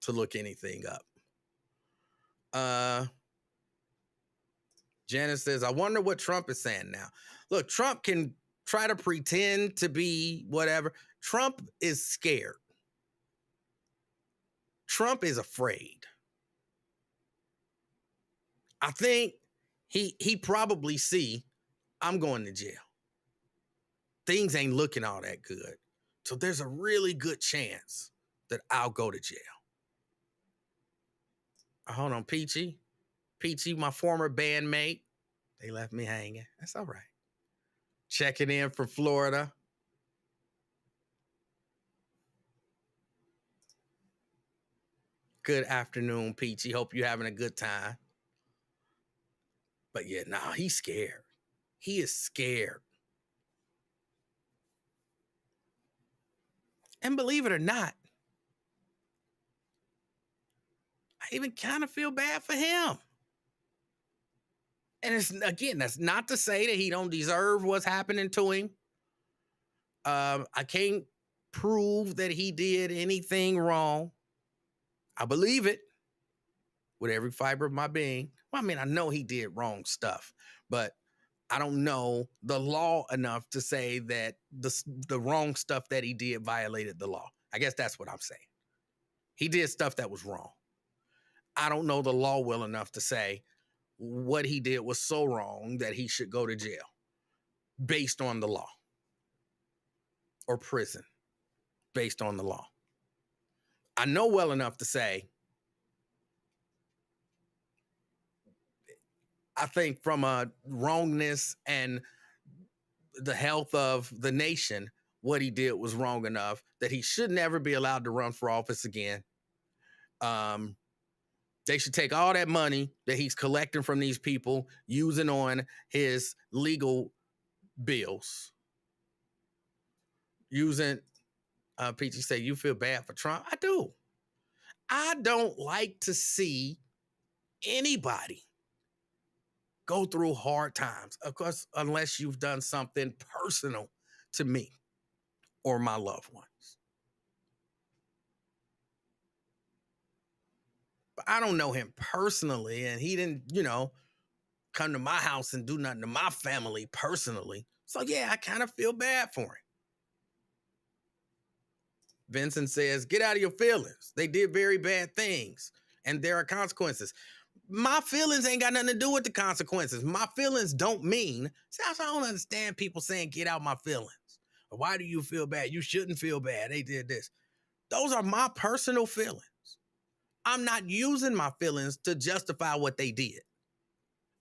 to look anything up. Janice says, I wonder what Trump is saying now. Look, Trump can try to pretend to be whatever. Trump is scared. Trump is afraid. I think he probably see I'm going to jail. Things ain't looking all that good. So there's a really good chance that I'll go to jail. Hold on, Peachy. Peachy, my former bandmate. They left me hanging. That's all right. Checking in from Florida. Good afternoon, Peachy. Hope you're having a good time. But yeah, he's scared. He is scared. And believe it or not, I even kind of feel bad for him. And that's not to say that he don't deserve what's happening to him. I can't prove that he did anything wrong. I believe it with every fiber of my being. Well, I mean, I know he did wrong stuff, but I don't know the law enough to say that the wrong stuff that he did violated the law. I guess that's what I'm saying. He did stuff that was wrong. I don't know the law well enough to say what he did was so wrong that he should go to jail based on the law, or prison based on the law. I know well enough to say, I think from a wrongness and the health of the nation, what he did was wrong enough that he should never be allowed to run for office again. They should take all that money that he's collecting from these people, using on his legal bills. Peachy say, you feel bad for Trump? I do. I don't like to see anybody go through hard times. Of course, unless you've done something personal to me or my loved ones. But I don't know him personally, and he didn't, come to my house and do nothing to my family personally. So yeah, I kind of feel bad for him. Vincent says, get out of your feelings. They did very bad things, and there are consequences. My feelings ain't got nothing to do with the consequences. My feelings don't mean. See, I don't understand people saying, get out my feelings. Why do you feel bad? You shouldn't feel bad. They did this. Those are my personal feelings. I'm not using my feelings to justify what they did.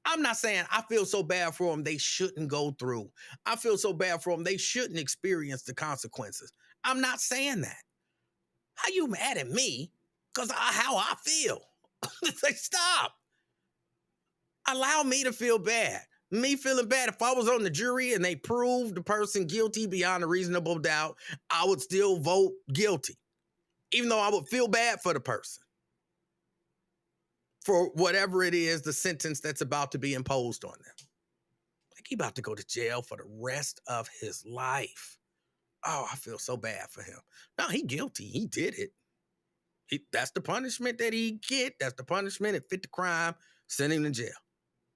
I'm not saying I feel so bad for them they shouldn't go through. I feel so bad for them they shouldn't experience the consequences. I'm not saying that. How you mad at me because how I feel? It's like, stop. Allow me to feel bad. Me feeling bad. If I was on the jury and they proved the person guilty beyond a reasonable doubt, I would still vote guilty, even though I would feel bad for the person for whatever it is, the sentence that's about to be imposed on them. Like, he about to go to jail for the rest of his life. Oh, I feel so bad for him. No, he guilty. He did it. That's the punishment that he get. That's the punishment. It fit the crime. Send him to jail.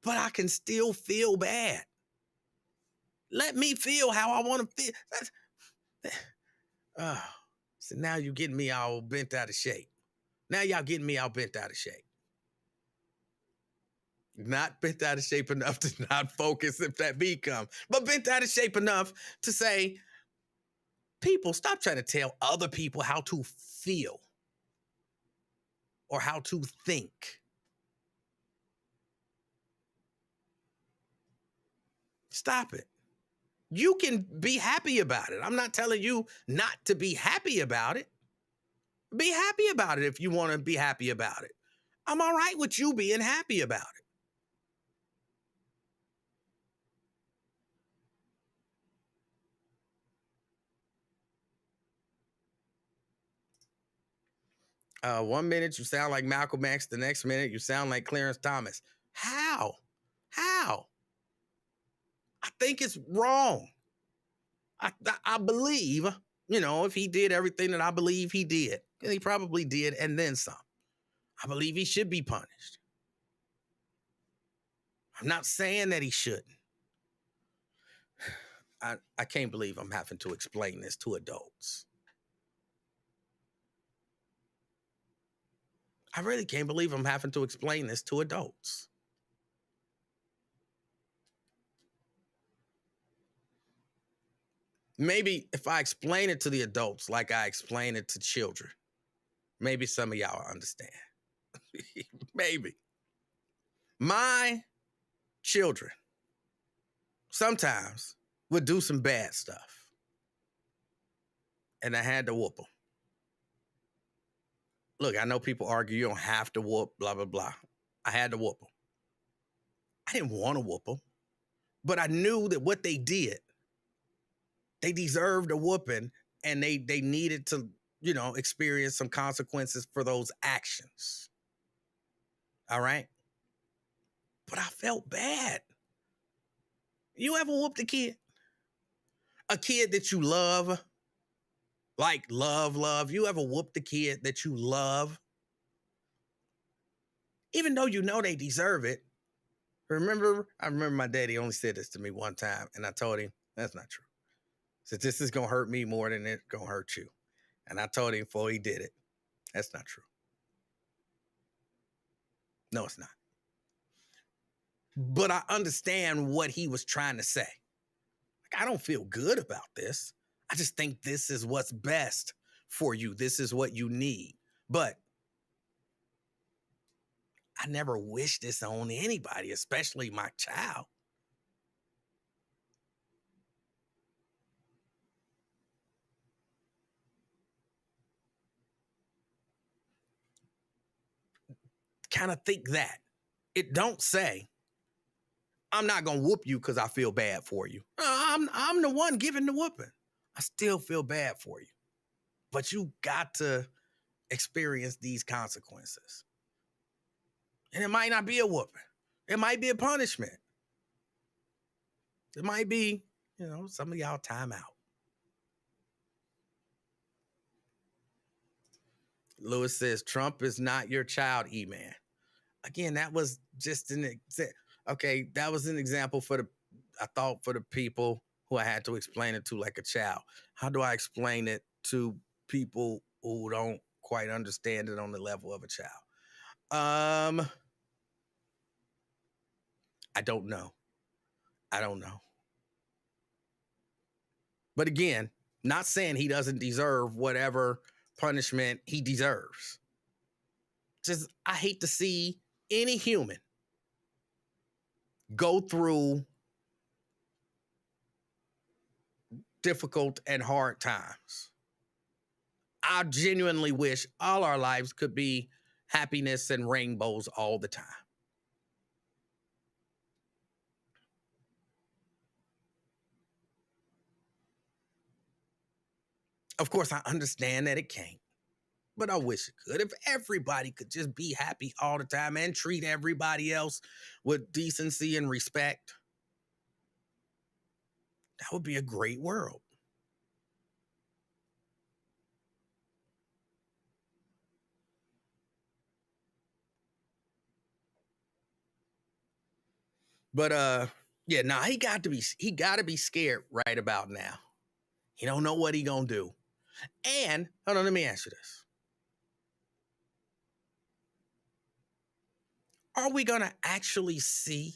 But I can still feel bad. Let me feel how I want to feel. So now you're getting me all bent out of shape. Now y'all getting me all bent out of shape. Not bent out of shape enough to not focus if that B comes, but bent out of shape enough to say, people, stop trying to tell other people how to feel or how to think. Stop it. You can be happy about it. I'm not telling you not to be happy about it. Be happy about it if you want to be happy about it. I'm all right with you being happy about it. 1 minute you sound like Malcolm X, the next minute you sound like Clarence Thomas. How? How? I think it's wrong. I believe, if he did everything that I believe he did, and he probably did, and then some, I believe he should be punished. I'm not saying that he shouldn't. I can't believe I'm having to explain this to adults. I really can't believe I'm having to explain this to adults. Maybe if I explain it to the adults like I explain it to children, maybe some of y'all understand. Maybe. My children sometimes would do some bad stuff, and I had to whoop them. Look, I know people argue you don't have to whoop, blah, blah, blah. I had to whoop them. I didn't want to whoop them, but I knew that what they did, they deserved a whooping, and they needed to, experience some consequences for those actions. All right? But I felt bad. You ever whooped a kid? A kid that you love? Like love. You ever whooped a kid that you love? Even though you know they deserve it. I remember my daddy only said this to me one time, and I told him, that's not true. He said, this is going to hurt me more than it's going to hurt you. And I told him before he did it, that's not true. No, it's not. But I understand what he was trying to say. Like, I don't feel good about this. I just think this is what's best for you. This is what you need. But I never wish this on anybody, especially my child. Kind of think that. It don't say, I'm not going to whoop you because I feel bad for you. I'm the one giving the whooping. I still feel bad for you. But you got to experience these consequences. And it might not be a whooping. It might be a punishment. It might be, some of y'all time out. Lewis says, Trump is not your child, E-Man. Again, that was just that was an example for the people who I had to explain it to like a child. How do I explain it to people who don't quite understand it on the level of a child? I don't know. But again, not saying he doesn't deserve whatever punishment he deserves. just I hate to see any human go through difficult and hard times. I genuinely wish all our lives could be happiness and rainbows all the time. Of course, I understand that it can't, but I wish it could. If everybody could just be happy all the time and treat everybody else with decency and respect, that would be a great world. But yeah, nah, he got to be scared right about now. He don't know what he gonna do. And hold on, let me ask you this: are we gonna actually see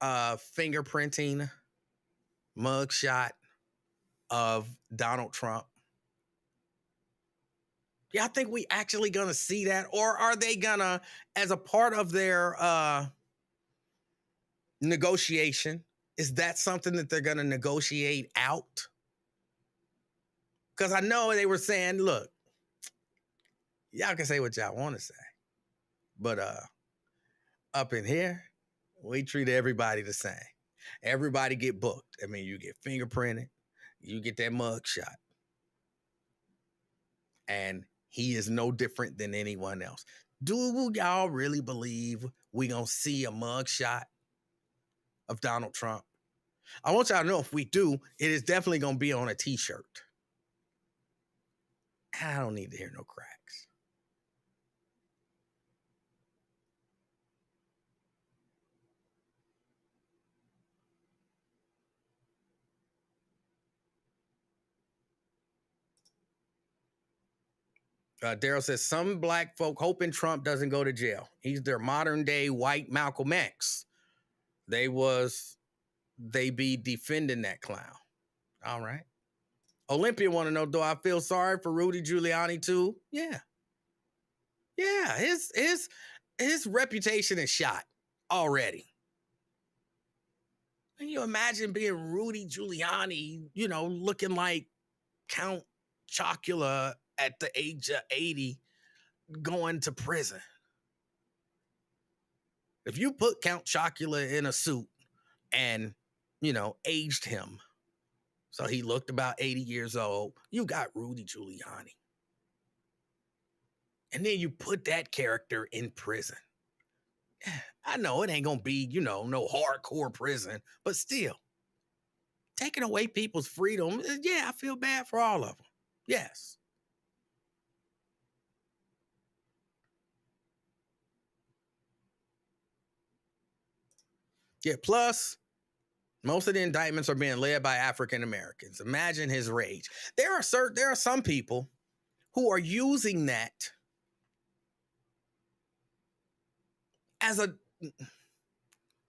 fingerprinting mugshot of Donald Trump? Yeah, I think we actually gonna see that, or are they gonna, as a part of their negotiation, is that something that they're gonna negotiate out? Because I know they were saying, look, y'all can say what y'all want to say, but up in here, we treat everybody the same. Everybody get booked. I mean, you get fingerprinted, you get that mug shot, and he is no different than anyone else. Do y'all really believe we gonna see a mug shot of Donald Trump? I want y'all to know if we do, it is definitely gonna be on a t-shirt. I don't need to hear no cracks. Daryl says some black folk hoping Trump doesn't go to jail. He's their modern day white Malcolm X. They be defending that clown. All right. Olympia want to know, do I feel sorry for Rudy Giuliani too? Yeah. Yeah. His reputation is shot already. Can you imagine being Rudy Giuliani, looking like Count Chocula at the age of 80 going to prison? If you put Count Chocula in a suit and, aged him so he looked about 80 years old, you got Rudy Giuliani. And then you put that character in prison. I know it ain't going to be, no hardcore prison, but still, taking away people's freedom, yeah, I feel bad for all of them. Yes. Yeah, plus, most of the indictments are being led by African Americans. Imagine his rage. There are some people who are using that as a,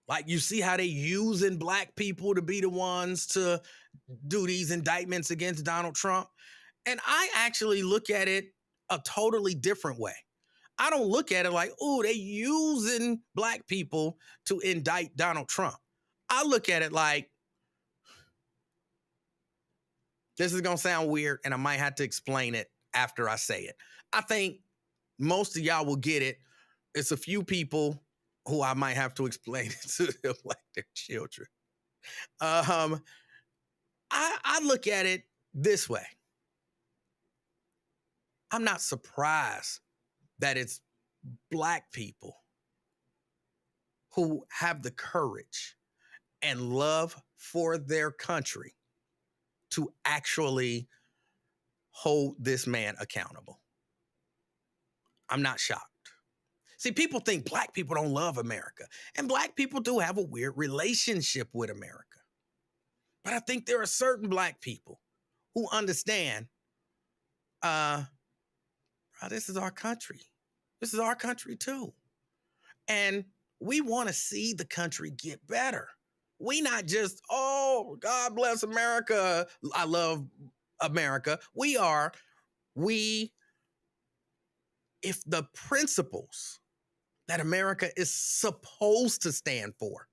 like, you see how they using black people to be the ones to do these indictments against Donald Trump. And I actually look at it a totally different way. I don't look at it like, oh, they using black people to indict Donald Trump. I look at it like, this is going to sound weird, and I might have to explain it after I say it. I think most of y'all will get it. It's a few people who I might have to explain it to them like their children. I look at it this way. I'm not surprised that it's black people who have the courage and love for their country to actually hold this man accountable. I'm not shocked. See, people think black people don't love America, and black people do have a weird relationship with America. But I think there are certain black people who understand, this is our country. This is our country too. And we want to see the country get better. We not just, oh, God bless America, I love America. We if the principles that America is supposed to stand for,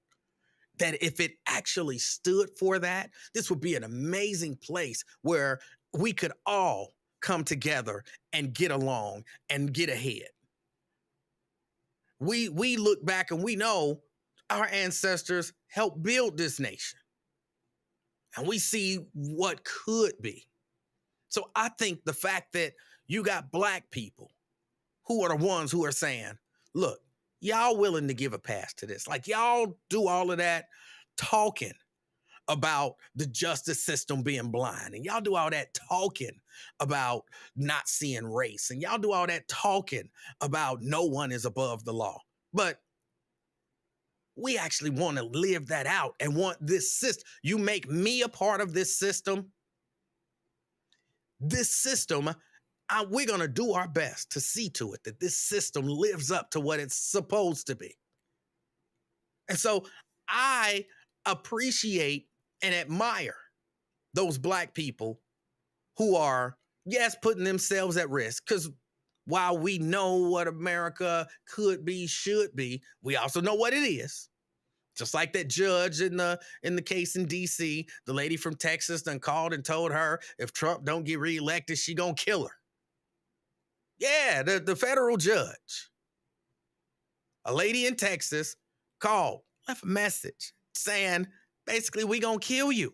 that if it actually stood for that, this would be an amazing place where we could all come together and get along and get ahead. We look back and we know our ancestors helped build this nation, and we see what could be. So I think the fact that you got Black people who are the ones who are saying, look, y'all willing to give a pass to this. Like, y'all do all of that talking about the justice system being blind, and y'all do all that talking about not seeing race, and y'all do all that talking about no one is above the law. But we actually want to live that out and want this system. You make me a part of this system. This system, we're going to do our best to see to it that this system lives up to what it's supposed to be. And so I appreciate and admire those Black people who are, yes, putting themselves at risk. Because while we know what America could be, should be, we also know what it is. Just like that judge in the case in D.C., the lady from Texas done called and told her if Trump don't get reelected, she gonna kill her. Yeah, the federal judge. A lady in Texas called, left a message saying, basically, we gonna kill you.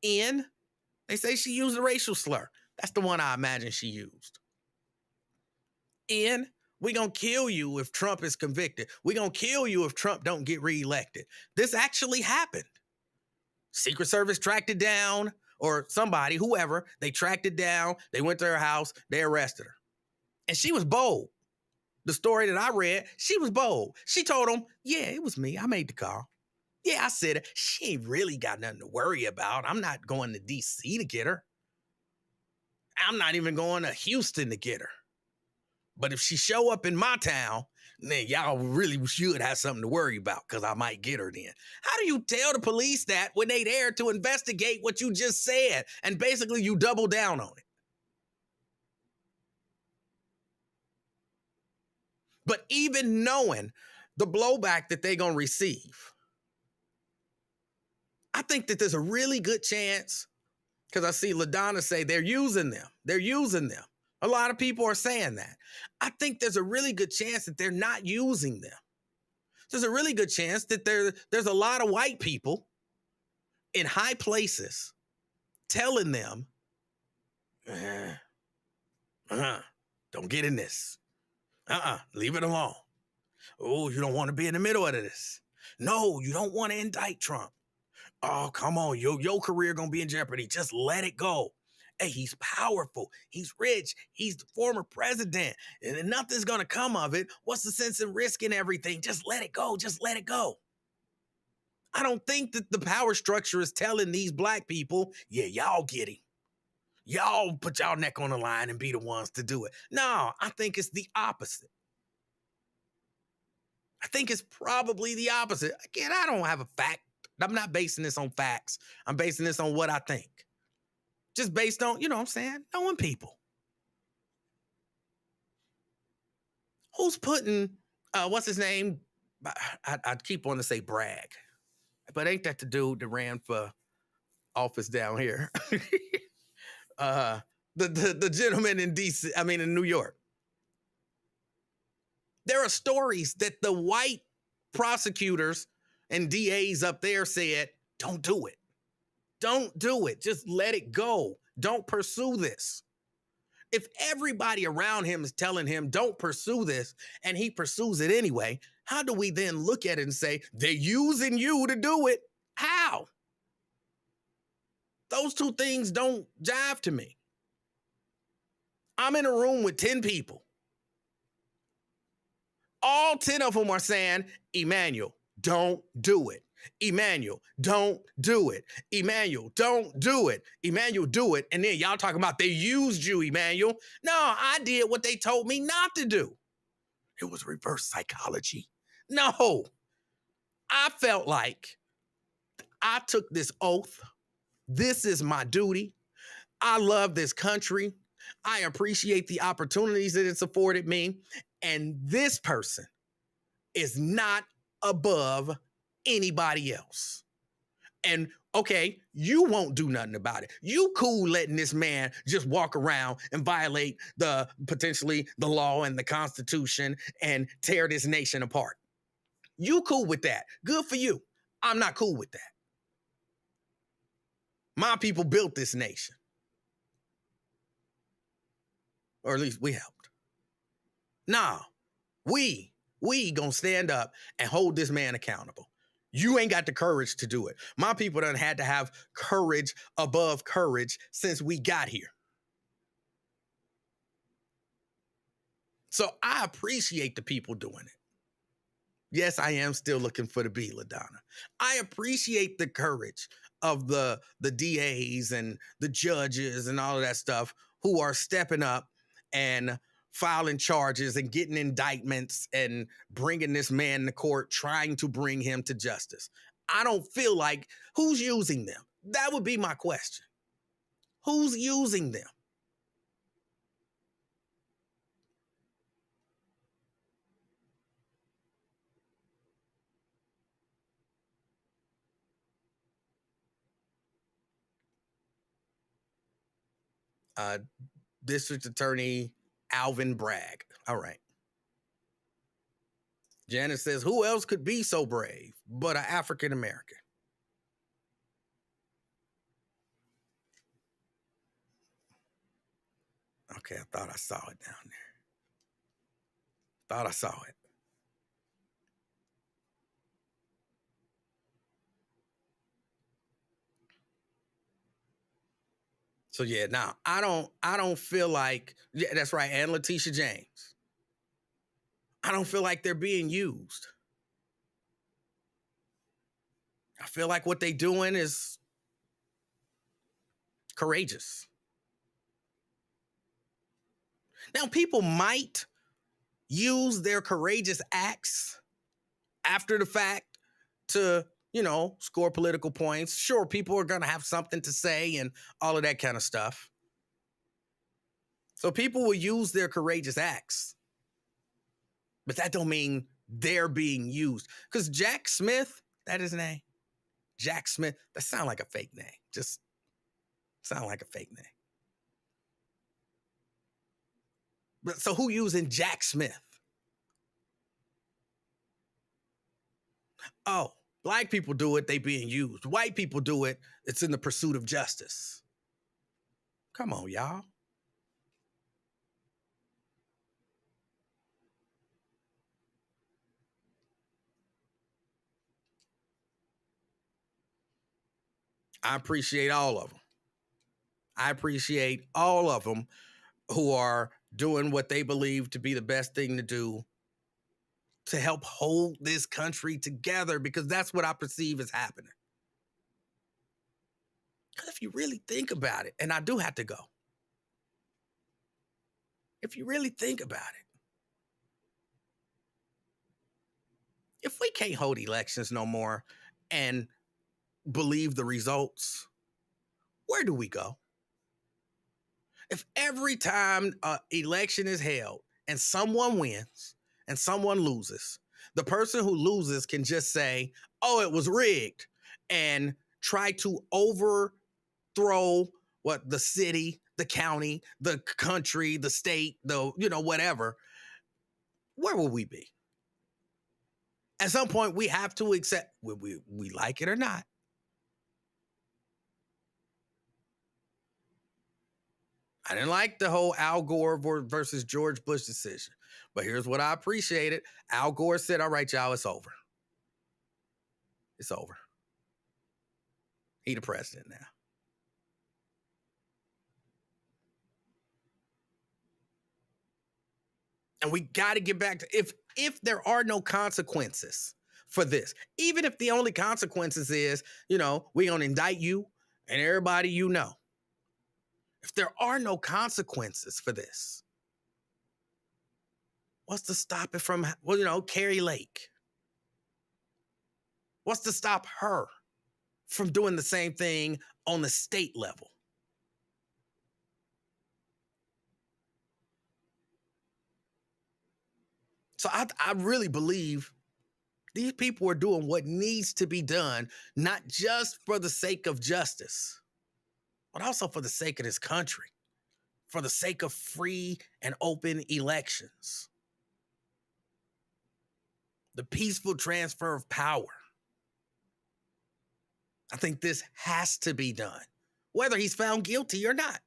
They say she used a racial slur. That's the one I imagine she used. We gonna kill you if Trump is convicted. We gonna kill you if Trump don't get reelected. This actually happened. Secret Service tracked it down, or somebody, whoever, they tracked it down. They went to her house. They arrested her. And she was bold. The story that I read, she was bold. She told him, yeah, it was me. I made the call. Yeah, I said it. She ain't really got nothing to worry about. I'm not going to D.C. to get her. I'm not even going to Houston to get her. But if she show up in my town, then y'all really should have something to worry about, because I might get her then. How do you tell the police that when they there to investigate what you just said, and basically you double down on it? But even knowing the blowback that they're going to receive, I think that there's a really good chance, because I see LaDonna say they're using them. They're using them. A lot of people are saying that. I think there's a really good chance that they're not using them. There's a really good chance that there's a lot of white people in high places telling them, don't get in this. Leave it alone. Oh, you don't want to be in the middle of this. No, you don't want to indict Trump. Oh, come on, your career gonna be in jeopardy. Just let it go. Hey, he's powerful. He's rich. He's the former president. And nothing's going to come of it. What's the sense in risking everything? Just let it go. Just let it go. I don't think that the power structure is telling these Black people, yeah, y'all get him. Y'all put y'all neck on the line and be the ones to do it. No, I think it's the opposite. I think it's probably the opposite. Again, I don't have a fact. I'm not basing this on facts. I'm basing this on what I think. Just based on, you know what I'm saying, knowing people. Who's putting, what's his name? I keep wanting to say Bragg, but ain't that the dude that ran for office down here? The gentleman in DC, in New York. There are stories that the white prosecutors and DAs up there said, don't do it. Don't do it. Just let it go. Don't pursue this. If everybody around him is telling him, don't pursue this, and he pursues it anyway, how do we then look at it and say, they're using you to do it? How? Those two things don't jive to me. I'm in a room with 10 people. All 10 of them are saying, Emanuel, don't do it. Emanuel, don't do it. Emanuel, don't do it. Emanuel, do it. And then y'all talking about they used you, Emanuel. No, I did what they told me not to do. It was reverse psychology. No, I felt like I took this oath. This is my duty. I love this country. I appreciate the opportunities that it's afforded me. And this person is not above anybody else. And okay, you won't do nothing about it. You cool letting this man just walk around and violate the potentially the law and the Constitution and tear this nation apart. You cool with that. Good for you. I'm not cool with that. My people built this nation. Or at least we helped. Nah, we gonna stand up and hold this man accountable. You ain't got the courage to do it. My people done had to have courage above courage since we got here. So I appreciate the people doing it. Yes, I am still looking for the B, LaDonna. I appreciate the courage of the DAs and the judges and all of that stuff who are stepping up and filing charges and getting indictments and bringing this man to court, trying to bring him to justice. I don't feel like who's using them? That would be my question. Who's using them? District Attorney Alvin Bragg. All right. Janice says, who else could be so brave but an African American? Okay, I thought I saw it down there. Thought I saw it. So yeah, now I don't feel like, yeah, that's right, and Letitia James. I don't feel like they're being used. I feel like what they're doing is courageous. Now, people might use their courageous acts after the fact to, score political points. Sure, people are going to have something to say and all of that kind of stuff. So people will use their courageous acts, but that don't mean they're being used. Because Jack Smith, that is his name. Jack Smith, that sounds like a fake name. Just sound like a fake name. But so who using Jack Smith? Oh, black people do it, they being used. White people do it, it's in the pursuit of justice. Come on, y'all. I appreciate all of them. I appreciate all of them who are doing what they believe to be the best thing to do to help hold this country together, because that's what I perceive is happening. Because if you really think about it, and I do have to go, if you really think about it, if we can't hold elections no more and believe the results, where do we go? If every time an election is held and someone wins and someone loses, the person who loses can just say, oh, it was rigged, and try to overthrow what the city, the county, the country, the state, the, whatever, where will we be? At some point, we have to accept, we like it or not. I didn't like the whole Al Gore versus George Bush decision, but here's what I appreciated. Al Gore said, all right, y'all, it's over. It's over. He the president now. And we got to get back to, if there are no consequences for this, even if the only consequences is, we're going to indict you and everybody if there are no consequences for this, what's to stop it from, Carrie Lake? What's to stop her from doing the same thing on the state level? So I really believe these people are doing what needs to be done, not just for the sake of justice, but also for the sake of this country, for the sake of free and open elections, the peaceful transfer of power. I think this has to be done, whether he's found guilty or not.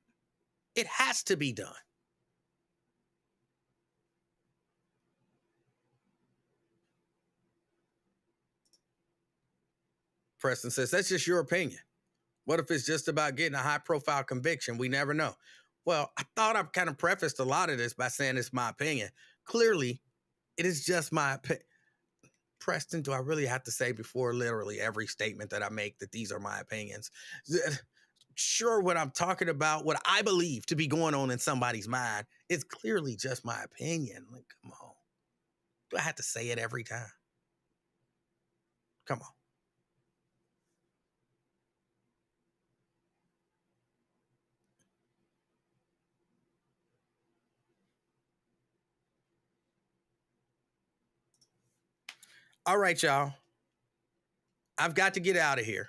It has to be done. Preston says, that's just your opinion. What if it's just about getting a high profile conviction? We never know. Well, I thought I've kind of prefaced a lot of this by saying it's my opinion. Clearly, it is just my opinion. Preston, do I really have to say before literally every statement that I make that these are my opinions? Sure, what I'm talking about, what I believe to be going on in somebody's mind, is clearly just my opinion. Like, come on. Do I have to say it every time? Come on. All right, y'all. I've got to get out of here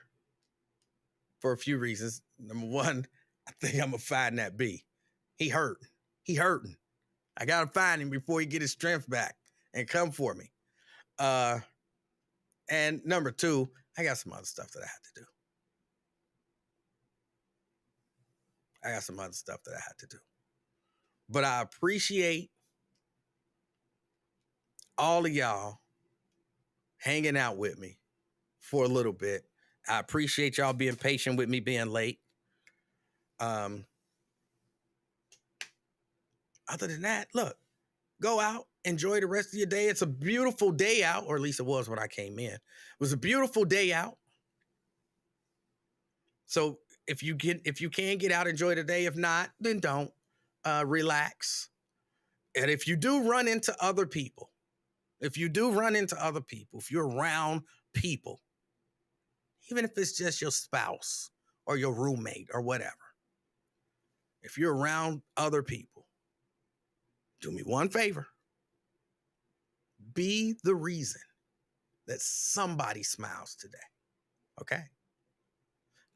for a few reasons. Number one, I think I'm going to find that B. He hurting. He hurting. I got to find him before he get his strength back and come for me. And number two, I got some other stuff that I have to do. But I appreciate all of y'all hanging out with me for a little bit. I appreciate y'all being patient with me being late. Other than that, look, go out, enjoy the rest of your day. It's a beautiful day out, or at least it was when I came in. It was a beautiful day out. So if you can get out, enjoy the day. If not, then don't. Relax. And if you do run into other people, if you're around people, even if it's just your spouse or your roommate or whatever, if you're around other people, do me one favor. Be the reason that somebody smiles today. Okay?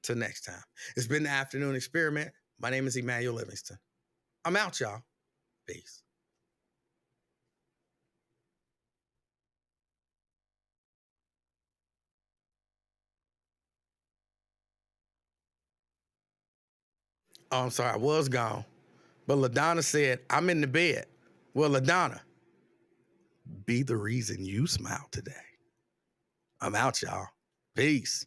Till next time. It's been the Afternoon Experiment. My name is Emanuel Livingston. I'm out, y'all. Peace. Oh, I'm sorry. I was gone. But LaDonna said, I'm in the bed. Well, LaDonna, be the reason you smile today. I'm out, y'all. Peace.